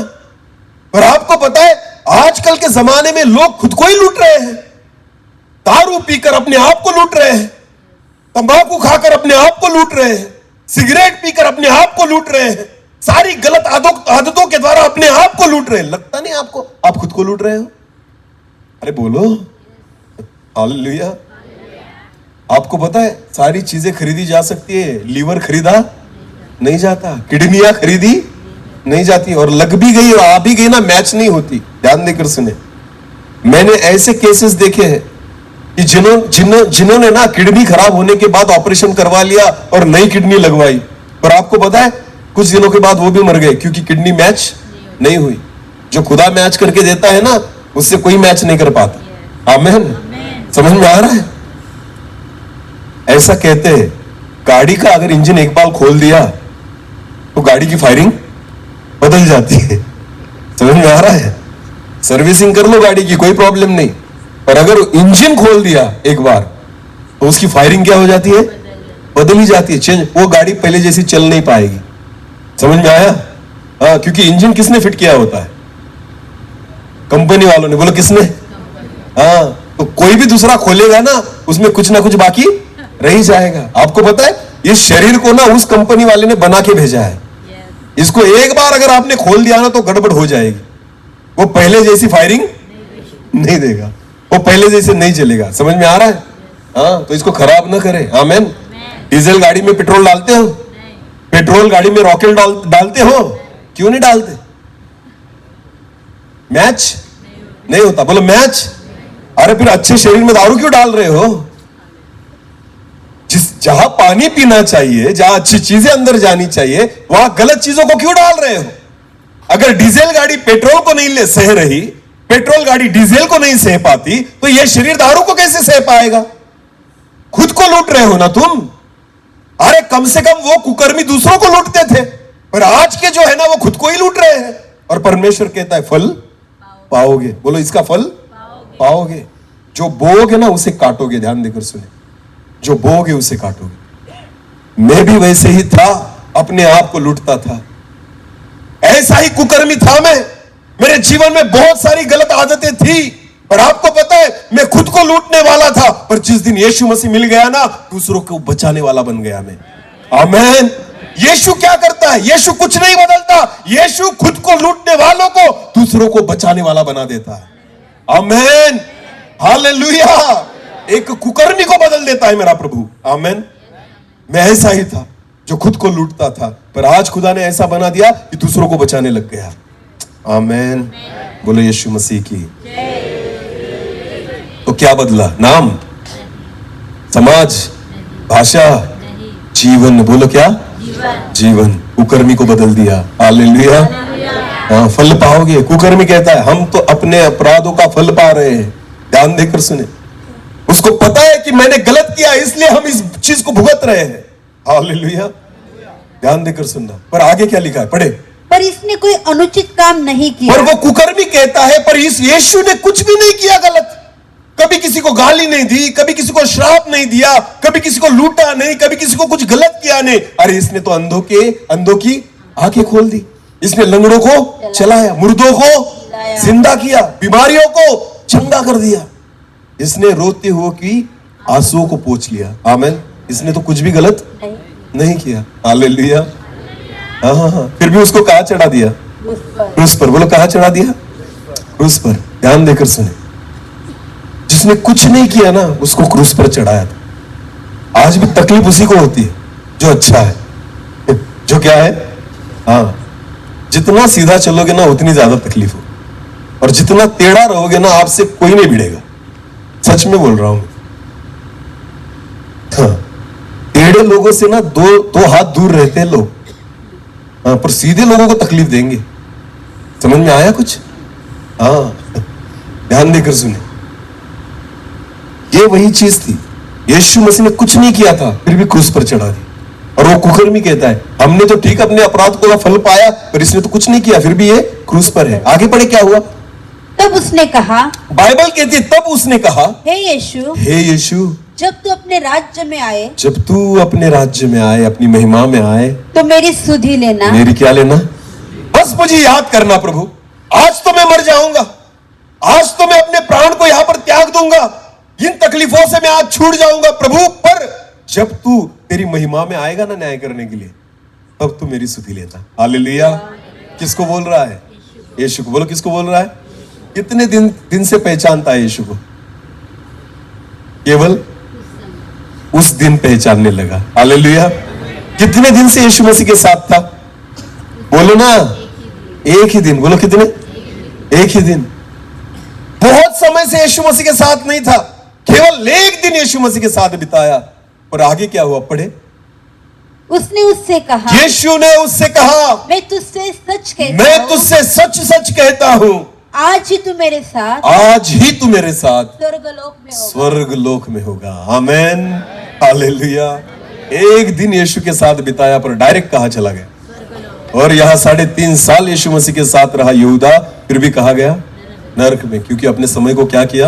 पर आपको पता है आजकल के जमाने में लोग खुद को ही लूट रहे हैं। दारू पीकर अपने आप को लूट रहे हैं, तंबाकू खाकर अपने आप को लूट रहे हैं, सिगरेट पीकर अपने आप को लूट रहे हैं, सारी गलत आदतों के द्वारा अपने आप को लूट रहे हैं। लगता नहीं आपको आप खुद को लूट रहे हो? अरे बोलो हालेलुया। आपको पता है सारी चीजें खरीदी जा सकती है, लीवर खरीदा नहीं जाता, किडनियां खरीदी नहीं जाती, और लग भी गई और आ भी गई ना मैच नहीं होती। ध्यान देकर सुने, मैंने ऐसे केसेस देखे हैं कि जिन्होंने ना किडनी खराब होने के बाद ऑपरेशन करवा लिया और नई किडनी लगवाई, पर आपको पता है कुछ दिनों के बाद वो भी मर गए क्योंकि किडनी मैच नहीं हुई। जो खुदा मैच करके देता है ना उससे कोई मैच नहीं कर पाता। आमीन। समझ में आ रहा है? ऐसा कहते हैं गाड़ी का अगर इंजन एक बार खोल दिया तो गाड़ी की फायरिंग बदल जाती है। समझ में आ रहा है? सर्विसिंग कर लो गाड़ी की, कोई प्रॉब्लम नहीं, पर अगर इंजन खोल दिया एक बार तो उसकी फायरिंग क्या हो जाती है? बदल ही जाती है, चेंज। वो गाड़ी पहले जैसी चल नहीं पाएगी। समझ में आया? हाँ, क्योंकि इंजन किसने फिट किया होता है? कंपनी वालों ने। बोलो किसने? हाँ, तो कोई भी दूसरा खोलेगा ना उसमें कुछ ना कुछ बाकी रह ही जाएगा। आपको पता है इस शरीर को ना उस कंपनी वाले ने बना के भेजा है। इसको एक बार अगर आपने खोल दिया ना तो गड़बड़ हो जाएगी। वो पहले जैसी फायरिंग नहीं देगा, वो पहले जैसे नहीं चलेगा। समझ में आ रहा है? हाँ, तो इसको खराब ना करें। आमीन। डीजल गाड़ी में पेट्रोल डालते हो? पेट्रोल गाड़ी में रॉकेट डालते हो? क्यों नहीं डालते? मैच नहीं होता। बोलो मैच। अरे फिर अच्छे शरीर में दारू क्यों डाल रहे हो? जहां पानी पीना चाहिए, जहां अच्छी चीजें अंदर जानी चाहिए, वहां गलत चीजों को क्यों डाल रहे हो? अगर डीजल गाड़ी पेट्रोल को नहीं ले सह रही, पेट्रोल गाड़ी डीजल को नहीं सह पाती, तो यह शरीर दारू को कैसे सह पाएगा? खुद को लूट रहे हो ना तुम। अरे कम से कम वो कुकर्मी दूसरों को लूटते थे, पर आज के जो है ना वो खुद को ही लूट रहे हैं। और परमेश्वर कहता है फल पाओगे। बोलो इसका फल पाओगे। जो बोओगे ना उसे काटोगे। ध्यान देकर सुने, जो बोओगे उसे काटोगे। मैं भी वैसे ही था, अपने आप को लूटता था, ऐसा ही कुकर्मी था मैं। मेरे जीवन में बहुत सारी गलत आदतें थी, पर आपको पता है मैं खुद को लूटने वाला था, पर जिस दिन यीशु मसीह मिल गया ना दूसरों को बचाने वाला बन गया मैं। आमीन। यीशु क्या करता है? यीशु कुछ नहीं बदलता। यीशु खुद को लूटने वालों को दूसरों को बचाने वाला बना देता है। आमीन। हालेलुया। एक कुकर्मी को बदल देता है मेरा प्रभु। आमीन। मैं ऐसा ही था जो खुद को लूटता था, पर आज खुदा ने ऐसा बना दिया कि दूसरों को बचाने लग गया। आमीन। बोलो यीशु मसीह की। क्या बदला? नाम, समाज, भाषा, जीवन। बोलो क्या? जीवन। कुकर्मी को बदल दिया। हालेलुया। हाँ, फल पाओगे। कुकर्मी कहता है हम तो अपने अपराधों का फल पा रहे हैं। ध्यान देकर सुने, उसको पता है कि मैंने गलत किया, इसलिए हम इस चीज को भुगत रहे हैं। हालेलुया। ध्यान देकर सुनना। पर आगे क्या लिखा है, पढ़े। पर इसने कोई अनुचित काम नहीं किया। और वो कुकर्मी कहता है पर इस यीशु ने कुछ भी नहीं किया गलत। कभी किसी को गाली नहीं दी, कभी किसी को श्राप नहीं दिया, कभी किसी को लूटा नहीं, कभी किसी को कुछ गलत किया नहीं। अरे इसने तो अंधों की आंखें खोल दी, इसने लंगड़ों को चलाया, मुर्दों को जिंदा किया, बीमारियों को चंगा कर दिया, इसने रोते हुए की आंसुओं को पोंछ लिया। आमीन। इसने तो कुछ भी गलत नहीं किया। हालेलुया। हाँ हाँ हाँ। फिर भी उसको कहाँ चढ़ा दिया? क्रूस पर। बोलो कहाँ चढ़ा दिया? क्रूस पर। ध्यान देकर सुने, जिसने कुछ नहीं किया ना उसको क्रूस पर चढ़ाया था। आज भी तकलीफ उसी को होती है जो अच्छा है, जो क्या है। हाँ, जितना सीधा चलोगे ना उतनी ज्यादा तकलीफ हो, और जितना टेढ़ा रहोगे ना आपसे कोई नहीं भिड़ेगा। सच में बोल रहा हूं। हाँ, टेढ़े लोगों से ना दो हाथ दूर रहते हैं लोग। हाँ, पर सीधे लोगों को तकलीफ देंगे। समझ में आया कुछ? हाँ, ध्यान देकर सुने, ये वही चीज थी। यीशु मसीह ने कुछ नहीं किया था फिर भी क्रूस पर चढ़ा दी। और वो कुकर्मी कहता है हमने तो ठीक अपने अपराध को फल पाया, पर इसने तो कुछ नहीं किया फिर भी ये क्रूस पर है। आगे पढ़े क्या हुआ? तब उसने कहा, बाइबल कहती है तब उसने कहा, हे यीशु, हे यीशु, जब तू अपने राज्य में आए, जब तू अपने राज्य में आए, अपनी महिमा में आए, तो मेरी सुधि लेना। मेरी क्या लेना? बस मुझे याद करना प्रभु, आज तो मैं मर जाऊंगा, आज तो मैं अपने प्राण को यहां पर त्याग दूंगा, इन तकलीफों से मैं आज छूट जाऊंगा प्रभु। पर जब तू तेरी महिमा में आएगा ना न्याय करने के लिए, तब तू मेरी सुधि लेता। हालेलुया। किसको बोल रहा है? यीशु को। बोलो किसको बोल रहा है? कितने दिन से पहचानता है यीशु को? केवल उस दिन पहचानने लगा। हालेलुया। कितने दिन से यीशु मसीह के साथ था? बोलो ना, एक ही दिन। बोलो कितने? एक ही दिन। बहुत समय से यीशु मसीह के साथ नहीं था, केवल एक दिन यीशु मसीह के साथ बिताया। पर आगे क्या हुआ? पढ़े। उसने उससे कहा, यीशु ने उससे कहा, मैं तुझसे सच कहता हूं, मैं तुझसे सच सच कहता हूं, आज ही तू मेरे साथ, आज ही तू मेरे साथ स्वर्गलोक में होगा। स्वर्गलोक में होगा। आमेन। हालेलुया। एक दिन यीशु के साथ बिताया पर डायरेक्ट कहां चला गया? और यहां 3.5 साल यीशु मसीह के साथ रहा यहूदा, फिर भी कहा गया? नरक में। क्योंकि अपने समय को क्या किया?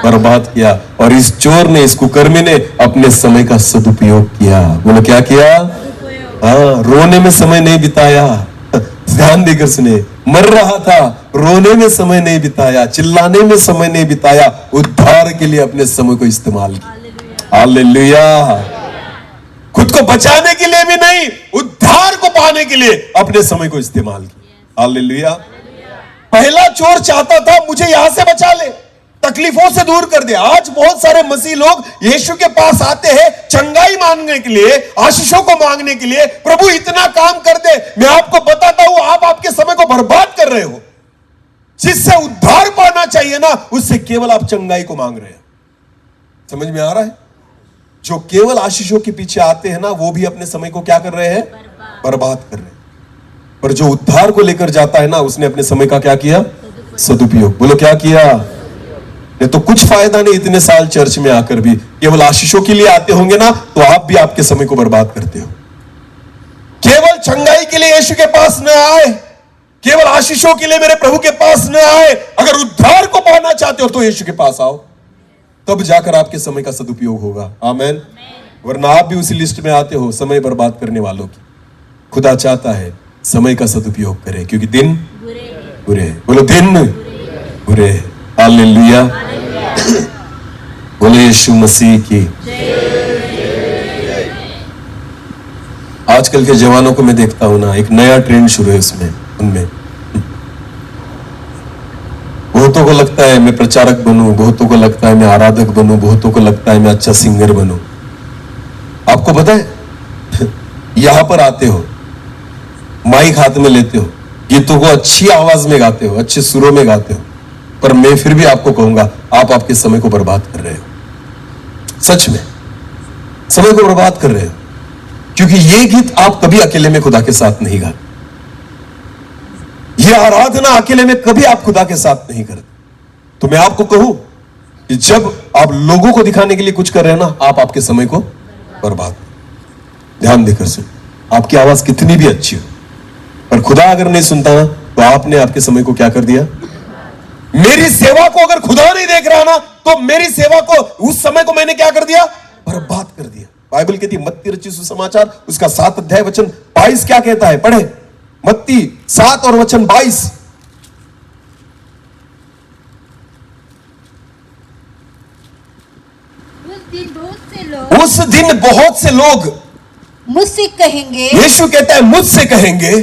बर्बाद किया। और इस चोर ने, इस कुकर्मी ने अपने समय का सदुपयोग किया। बोलो क्या किया? हाँ, रोने में समय नहीं बिताया। ध्यान देकर सुने, मर रहा था, रोने में समय नहीं बिताया, चिल्लाने में समय नहीं बिताया, उद्धार के लिए अपने समय को इस्तेमाल किया। हालेलुया। खुद को बचाने के लिए भी नहीं, उद्धार को पाने के लिए अपने समय को इस्तेमाल किया। हालेलुया। पहला चोर चाहता था मुझे यहां से बचा ले, तकलीफों से दूर कर दे। आज बहुत सारे मसीह लोग यीशु के पास आते हैं चंगाई मांगने के लिए, आशीषों को मांगने के लिए। प्रभु इतना काम कर दे। मैं आपको बताता हूं, आप आपके समय को बर्बाद कर रहे हो। जिससे उद्धार पाना चाहिए ना, उससे केवल आप चंगाई को मांग रहे हैं। समझ में आ रहा है? जो केवल आशीषों के पीछे आते हैं ना, वो भी अपने समय को क्या कर रहे हैं? बर्बाद कर रहे हैं। पर जो उद्धार को लेकर जाता है ना, उसने अपने समय का क्या किया? सदुपयोग। बोलो क्या किया? नहीं तो कुछ फायदा नहीं इतने साल चर्च में आकर भी। केवल आशीषों के लिए आते होंगे ना, तो आप भी आपके समय को बर्बाद करते हो। केवल चंगाई के लिए यीशु के पास न आए, केवल आशीषों के लिए मेरे प्रभु के पास न आए। अगर उद्धार को पाना चाहते हो तो यीशु के पास आओ, तब जाकर आपके समय का सदुपयोग होगा। आमेन। वरना आप भी उसी लिस्ट में आते हो, समय बर्बाद करने वालों की। खुदा चाहता है समय का सदुपयोग करें, क्योंकि दिन बुरे हैं। बोलो दिन बुरे हैं। हालेलुया। बोले यीशु मसीह की। आजकल के जवानों को मैं देखता हूं ना, एक नया ट्रेंड शुरू है उसमें, उनमें बहुतों को लगता है मैं प्रचारक बनूं, बहुतों को लगता है मैं आराधक बनूं, बहुतों को लगता है मैं अच्छा सिंगर बनूं। आपको पता है, यहां पर आते हो, माइक हाथ में लेते हो, गीतों को अच्छी आवाज में गाते हो, अच्छे सुरों में गाते हो, पर मैं फिर भी आपको कहूंगा, आप आपके समय को बर्बाद कर रहे हो। सच में समय को बर्बाद कर रहे हो, क्योंकि ये गीत आप कभी अकेले में खुदा के साथ नहीं गाते, ये आराधना अकेले में कभी आप खुदा के साथ नहीं करते। तो मैं आपको कहूं कि जब आप लोगों को दिखाने के लिए कुछ कर रहे हैं ना, आप आपके समय को बर्बाद। ध्यान देकर सुन, आपकी आवाज कितनी भी अच्छी हो, पर खुदा अगर नहीं सुनता ना, तो आपने आपके समय को क्या कर दिया। मेरी सेवा को अगर खुदा नहीं देख रहा ना, तो मेरी सेवा को, उस समय को मैंने क्या कर दिया, बर्बाद कर दिया। बाइबल कहती है मत्ती रचित सुसमाचार उसका 7 अध्याय वचन 22 क्या कहता है, पढ़े मत्ती 7 और वचन 22। उस दिन बहुत से लोग मुझसे कहेंगे, यीशु कहता है मुझसे कहेंगे,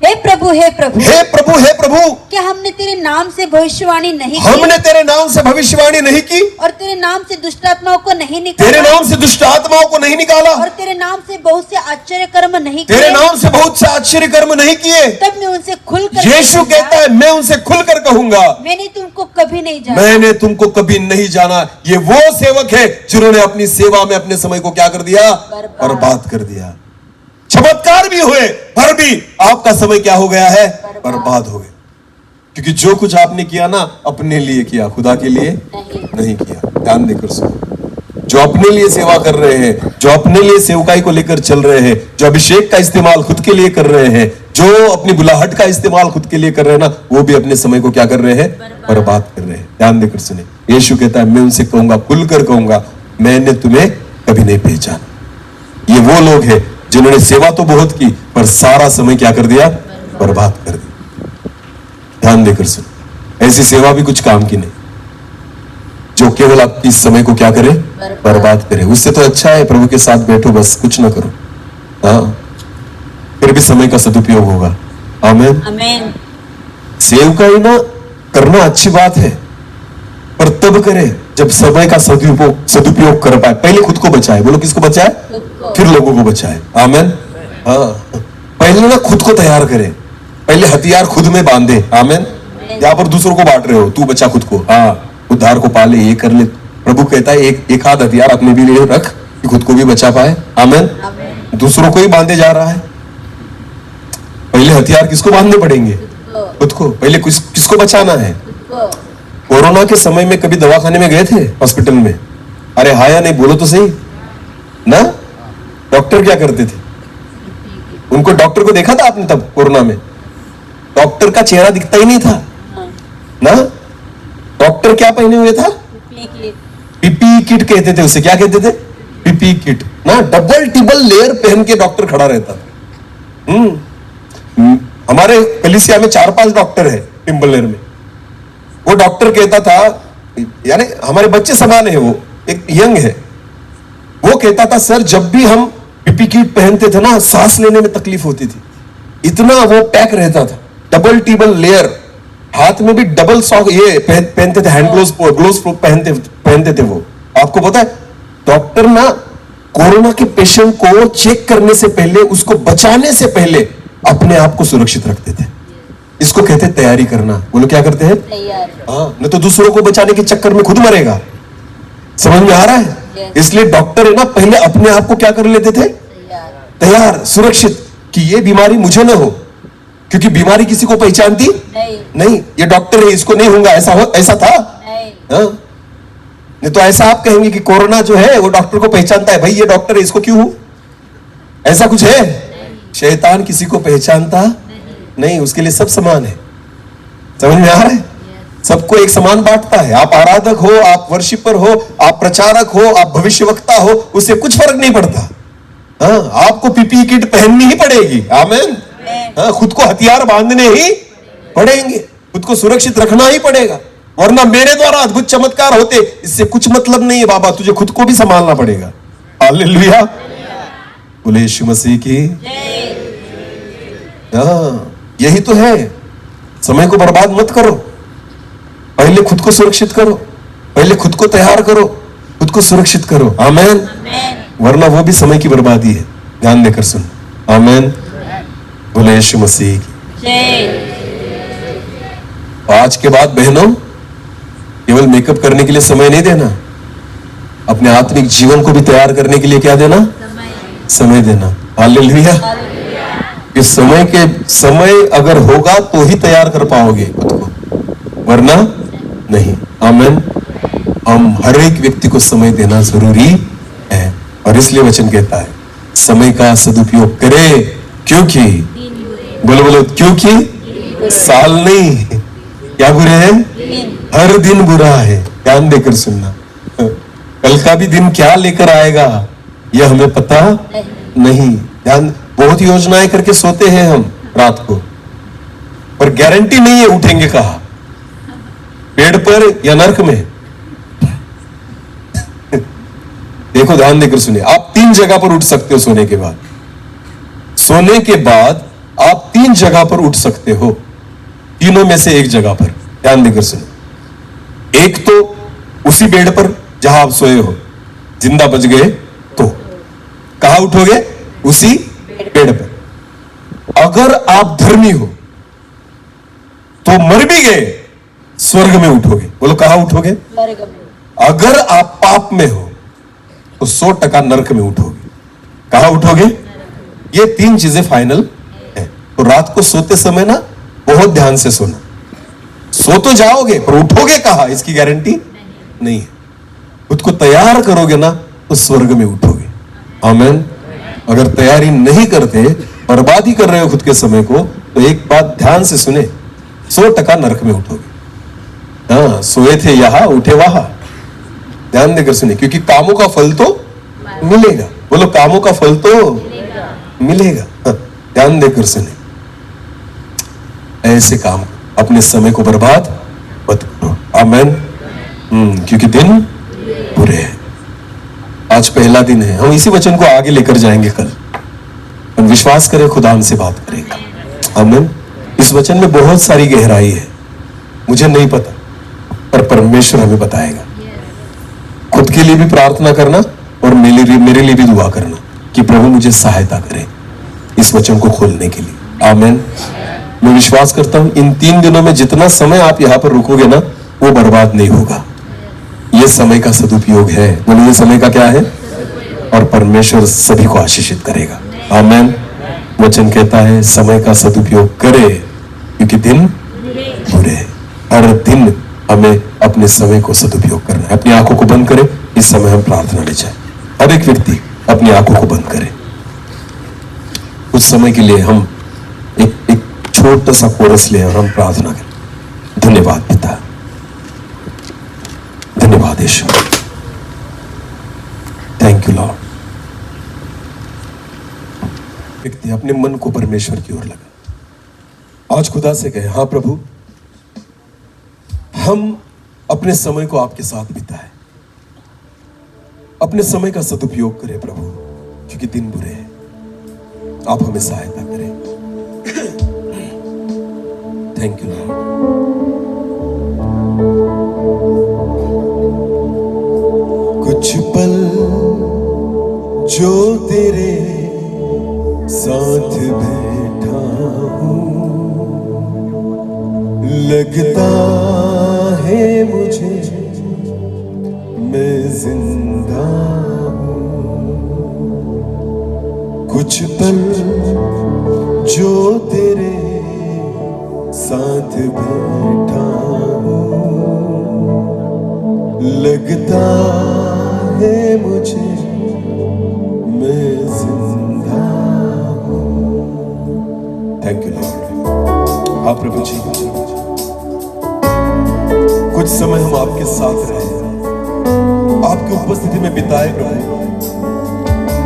हे प्रभु हे प्रभु, हे प्रभु हे प्रभु, क्या हमने तेरे नाम से भविष्यवाणी नहीं की, हमने तेरे नाम से भविष्यवाणी नहीं की, और तेरे नाम से दुष्ट आत्माओं को नहीं तेरे निकाला, नाम से दुष्ट आत्माओं को नहीं निकाला, और तेरे नाम से बहुत से आश्चर्य कर्म नहीं तेरे किए। नाम से बहुत से आश्चर्य कर्म नहीं किए। तब मैं उनसे खुलकर यीशु कहता है मैं उनसे खुलकर कहूंगा, मैंने तुमको कभी नहीं जाना। मैंने तुमको कभी नहीं जाना। ये वो सेवक है जिन्होंने अपनी सेवा में अपने समय को क्या कर दिया, बर्बाद कर दिया। चमत्कार भी हुए, पर भी आपका समय क्या हो गया है, बर्बाद हो गया। क्योंकि जो कुछ आपने किया ना, अपने लिए किया, खुदा के लिए नहीं किया। ध्यान देकर सुनो, जो अपने लिए सेवा कर रहे हैं, जो अपने लिए सेवकाई को लेकर चल रहे हैं, जो अभिषेक का इस्तेमाल खुद के लिए कर रहे हैं, जो अपनी बुलाहट का इस्तेमाल खुद के लिए कर रहे हैं ना, वो भी अपने समय को क्या कर रहे हैं, बर्बाद कर रहे हैं। ध्यान देकर सुने, यीशु कहता है मैं उनसे कहूंगा, खुलकर कहूंगा, मैंने तुम्हें कभी नहीं पहचाना। ये वो लोग हैं जिन्होंने सेवा तो बहुत की, पर सारा समय क्या कर दिया, बर्बाद कर दिया। ध्यान देकर सुन, ऐसी सेवा भी कुछ काम की नहीं, जो केवल आपकी समय को क्या करे, बर्बाद करे। उससे तो अच्छा है प्रभु के साथ बैठो, बस कुछ ना करो, हाँ, फिर भी समय का सदुपयोग होगा। आमीन। आमीन। सेवकाई ना करना अच्छी बात है, पर तब करे जब समय का सदुपयोग कर पाए। पहले खुद को बचाए, बोलो किसको बचाए, फिर लोगों को बचाए। आमीन। हाँ, पहले ना खुद को तैयार करे, पहले हथियार खुद में बांधे। आमीन। यहाँ पर दूसरों को बांट रहे हो, तू बचा खुद को, हाँ, उद्धार को पाले, ये कर ले। प्रभु कहता है एक हाथ हथियार अपने भी लिए रख कि खुद को भी बचा पाए। आमीन। दूसरों को ही बांधे जा रहा है। पहले हथियार किसको बांधने पड़ेंगे, खुद को। पहले किसको बचाना है। कोरोना के समय में कभी दवाखाने में गए थे, हॉस्पिटल में, अरे हाँ या नहीं, बोलो तो सही ना। डॉक्टर क्या करते थे, उनको, डॉक्टर को देखा था आपने तब कोरोना में, डॉक्टर का चेहरा दिखता ही नहीं था ना। डॉक्टर क्या पहने हुए था, पीपी किट कहते थे उसे, क्या कहते थे, पीपी किट ना। डबल टिबल लेयर पहन के डॉक्टर खड़ा रहता था। हमारे कलीसिया में 4-5 डॉक्टर है टिम्बलेर में। वो डॉक्टर कहता था, यानी हमारे बच्चे समान है, वो एक यंग है, वो कहता था सर जब भी हम पीपी किट पहनते थे ना, सांस लेने में तकलीफ होती थी, इतना वो पैक रहता था। डबल टिबल लेयर, हाथ में भी डबल सॉक ये पहनते थे, हैंड ग्लोव्स पहनते थे वो। आपको पता है डॉक्टर ना कोरोना के पेशेंट को चेक करने से पहले, उसको बचाने से पहले अपने आप को सुरक्षित रखते थे। इसको कहते हैं तैयारी करना। बोलो क्या करते हैं, हाँ, नहीं तो दूसरों को बचाने के चक्कर में खुद मरेगा। समझ में आ रहा है। इसलिए डॉक्टर है ना, पहले अपने आप को क्या कर लेते थे, तैयार, सुरक्षित, कि ये बीमारी मुझे ना हो, क्योंकि बीमारी किसी को पहचानती नहीं। ये डॉक्टर है, इसको नहीं होगा, ऐसा था नहीं तो ऐसा आप कहेंगे कि कोरोना जो है वो डॉक्टर को पहचानता है, भाई ये डॉक्टर है, इसको क्यों हो, ऐसा कुछ है। शैतान किसी को पहचानता नहीं, उसके लिए सब समान है। समझ में आ रहा है, सबको एक समान बांटता है। आप आराधक हो, आप वर्शिपर हो, आप प्रचारक हो, आप भविष्यवक्ता हो, उससे कुछ फर्क नहीं पड़ता। हाँ, आपको पीपी किट पहननी ही पड़ेगी। आमीन। हाँ, खुद को हथियार बांधने ही पड़ेंगे, खुद को सुरक्षित रखना ही पड़ेगा, वरना मेरे द्वारा अद्भुत चमत्कार होते, इससे कुछ मतलब नहीं है बाबा, तुझे खुद को भी संभालना पड़ेगा। हालेलुया, बोले यीशु मसीह की। हाँ, यही तो है, समय को बर्बाद मत करो, पहले खुद को सुरक्षित करो, पहले खुद को तैयार करो, खुद को सुरक्षित करो। आमीन। वरना वो भी समय की बर्बादी है। ध्यान देकर सुन। आमीन। बोले यीशु मसीह की। आज के बाद बहनों केवल मेकअप करने के लिए समय नहीं देना, अपने आत्मिक जीवन को भी तैयार करने के लिए क्या देना? समय देना। हालेलुया। इस समय अगर होगा तो ही तैयार कर पाओगे खुद को, वरना नहीं। आमीन। हम हर एक व्यक्ति को समय देना जरूरी है, और इसलिए वचन कहता है समय का सदुपयोग करे, क्योंकि बोलो बोलो, क्योंकि साल नहीं, क्या बुरे हैं? हर दिन बुरा है। ध्यान देकर सुनना, कल का भी दिन क्या लेकर आएगा यह हमें पता नहीं। ध्यान, बहुत योजनाएं करके सोते हैं हम रात को, पर गारंटी नहीं है उठेंगे कहाँ, पेड़ पर या नर्क में। देखो ध्यान देकर सुनिए, आप 3 जगह पर उठ सकते हो सोने के बाद। सोने के बाद आप 3 जगह पर उठ सकते हो, तीनों में से एक जगह पर। ध्यान देकर सुनिए, एक तो उसी बेड पर जहां आप सोए हो, जिंदा बच गए तो कहां उठोगे? उसी बेड पर। अगर आप धर्मी हो तो मर भी गए स्वर्ग में उठोगे। बोलो कहां उठोगे? अगर आप पाप में हो तो 100% नरक में उठोगे। कहां उठोगे? ये 3 चीजें फाइनल है। तो रात को सोते समय ना बहुत ध्यान से सोना। सो तो जाओगे पर उठोगे कहां इसकी गारंटी नहीं है। खुद को तैयार करोगे ना तो स्वर्ग में उठोगे। आमीन। अगर तैयारी नहीं करते, बर्बादी कर रहे हो खुद के समय को, तो एक बात ध्यान से सुने, 100% नरक में उठोगे। हाँ, सोए थे यहां, उठे वहां। ध्यान देकर सुने, क्योंकि कामों का फल तो मिलेगा। बोलो कामों का फल तो मिलेगा। हाँ, ध्यान देकर सुने, ऐसे काम, अपने समय को बर्बाद मत करो। आमीन। क्योंकि दिन बुरे हैं। आज पहला दिन है, हम इसी वचन को आगे लेकर जाएंगे कल। हम विश्वास करें, खुदा हमसे बात करेगा। आमीन। इस वचन में बहुत सारी गहराई है, मुझे नहीं पता, पर परमेश्वर हमें बताएगा। खुद के लिए भी प्रार्थना करना और मेरे लिए भी दुआ करना कि प्रभु मुझे सहायता करे इस वचन को खोलने के लिए। आमीन। मैं विश्वास करता हूं इन 3 दिनों में जितना समय आप यहां पर रुकोगे ना, वो बर्बाद नहीं होगा। यह समय का सदुपयोग है। बोलिए ये समय का क्या है? और परमेश्वर सभी को आशीषित करेगा। आमीन। वचन कहता है समय का सदुपयोग करे, क्योंकि दिन बुरे हैं। हर दिन हमें अपने समय को सदुपयोग करना है। अपनी आंखों को बंद करें, इस समय हम प्रार्थना ले जाए। हर एक व्यक्ति अपनी आंखों को बंद करे। कुछ समय के लिए हम एक छोटा सा कोरस ले और हम प्रार्थना करें। धन्यवाद पिता, धन्यवाद यीशु, थैंक यू लॉर्ड। व्यक्ति अपने मन को परमेश्वर की ओर लगा। आज खुदा से कहे, हाँ प्रभु, हम अपने समय को आपके साथ बिताए, अपने समय का सदुपयोग करें प्रभु, क्योंकि दिन बुरे हैं। आप हमें सहायता करें। Thank you Lord. कुछ पल जो तेरे साथ बैठा हूं, लगता है मुझे मैं जिंदा हूं। कुछ पल जो तेरे साथ बैठा हूं, लगता है मुझे मैं जिंदा हूं। Thank you Lord. हाँ प्रभु जी, कुछ समय हम आपके साथ रहे, आपकी उपस्थिति में बिताए प्रभु,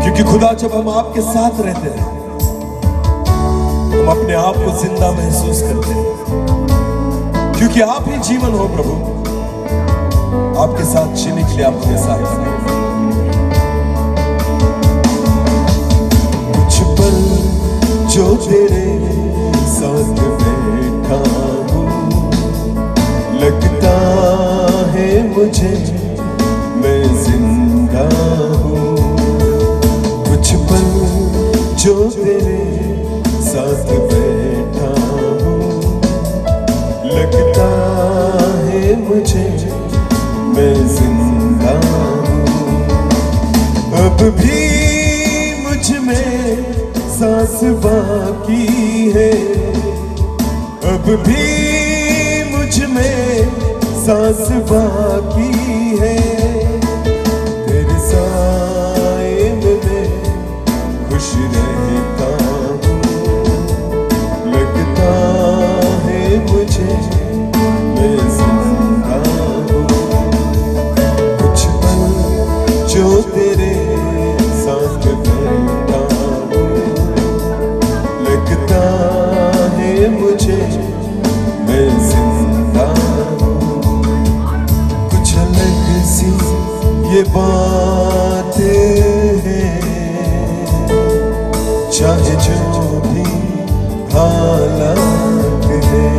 क्योंकि खुदा जब हम आपके साथ रहते हैं हम अपने आप को जिंदा महसूस करते हैं, क्योंकि आप ही जीवन हो प्रभु। आपके साथ जीने के लिए आप हमें साथ हैं। कुछ पल जो तेरे साथ बैठा हूं, लगता है मुझे मैं जिंदा हूं। कुछ पल जो तेरे साथ बैठा हूं, लगता भी मुझ में सांस बाकी है, अब भी मुझ में सांस बाकी है। तेरे साए में मैं खुश रहता हूँ, लगता है मुझे मैं जिंदा हूँ। कुछ पल जो तेरे साथ बैठा हूँ, लगता है मुझे मैं जिंदा हूँ। कुछ अलग सी ये बातें हैं, चाहे जो भी हालात है,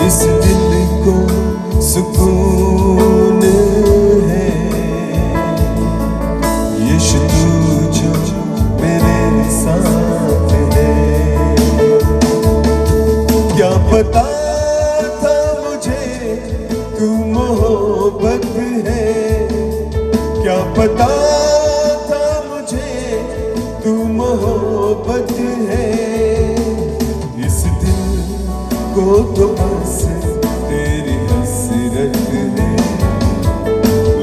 इस दिल को सुकून है। यीशु तू जो मेरे साथ है। क्या पता था मुझे तू मोहब्बत है, क्या पता था मुझे तू मोहब्बत है। इस दिल को तो बस तेरी हसरत है,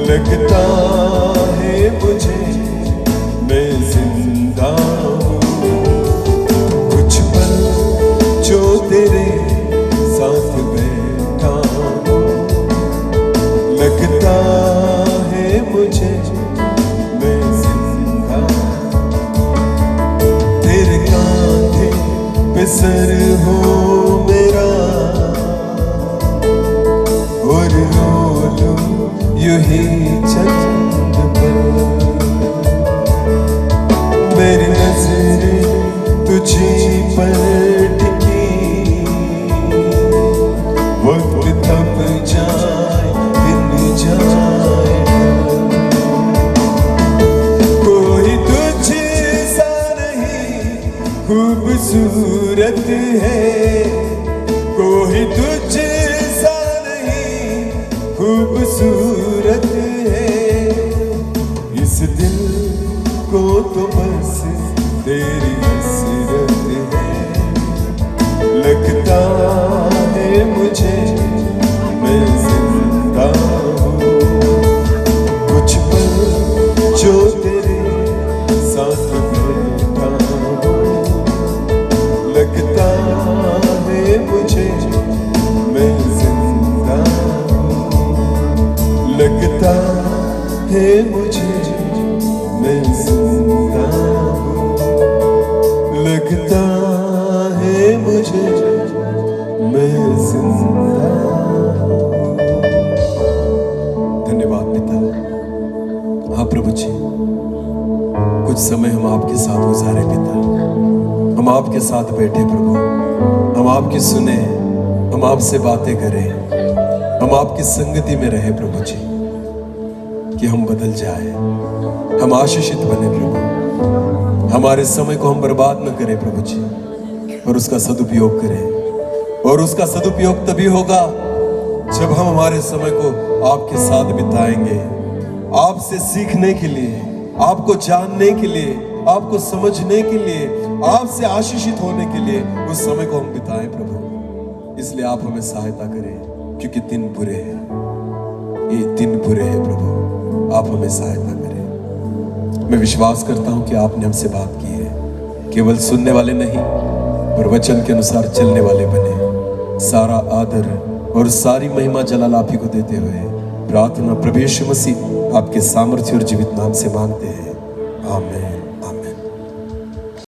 लगता है मुझे मैं जिंदा हूँ। कुछ पल जो तेरे साथ बैठा हूँ, लगता है मुझे मैं जिंदा हूँ। तेरे कांधे पे सर हो मेरा, और रो लूं यूं ही चंद पल। मेरी नजरें तुझी पर टिकी, वक्त थम जाए दिन जाए। कोई तुझसा नहीं खूबसूरत है, कोई तुझसा नहीं खूबसूरत है। इस दिल को तो बस तेरी हसरत है, लगता है मुझे मैं जिंदा हूँ। कुछ पल जो तेरे साथ बैठा हूँ, लगता है मुझे मैं जिंदा हूँ, लगता है मुझे मैं जिंदा हूँ, लगता है मुझे मैं जिंदा हूँ। धन्यवाद पिता। हाँ प्रभु जी, कुछ समय हम आपके साथ गुजारे पिता, हम आपके साथ बैठे प्रभु, हम आपकी सुने, हम आपसे बातें करें, हम आपकी संगति में रहे प्रभु जी, कि हम बदल जाए, हम आशीषित बने प्रभु। हमारे समय को हम बर्बाद न करें प्रभु जी, और उसका सदुपयोग करें। और उसका सदुपयोग तभी होगा जब हम हमारे समय को आपके साथ बिताएंगे, आपसे सीखने के लिए, आपको जानने के लिए, आपको समझने के लिए, आपसे आशीषित होने के लिए उस समय को हम बिताएं प्रभु। इसलिए आप हमें सहायता करें, क्योंकि दिन बुरे हैं, ये दिन बुरे हैं प्रभु, आप हमें सहायता करें। मैं विश्वास करता हूं कि आपने हमसे बात की है, केवल सुनने वाले नहीं और वचन के अनुसार चलने वाले बने। सारा आदर और सारी महिमा जलाल आप ही को देते हुए प्रार्थना प्रभु यीशु मसीह आपके सामर्थ्य और जीवित नाम से मांगते हैं, आमीन।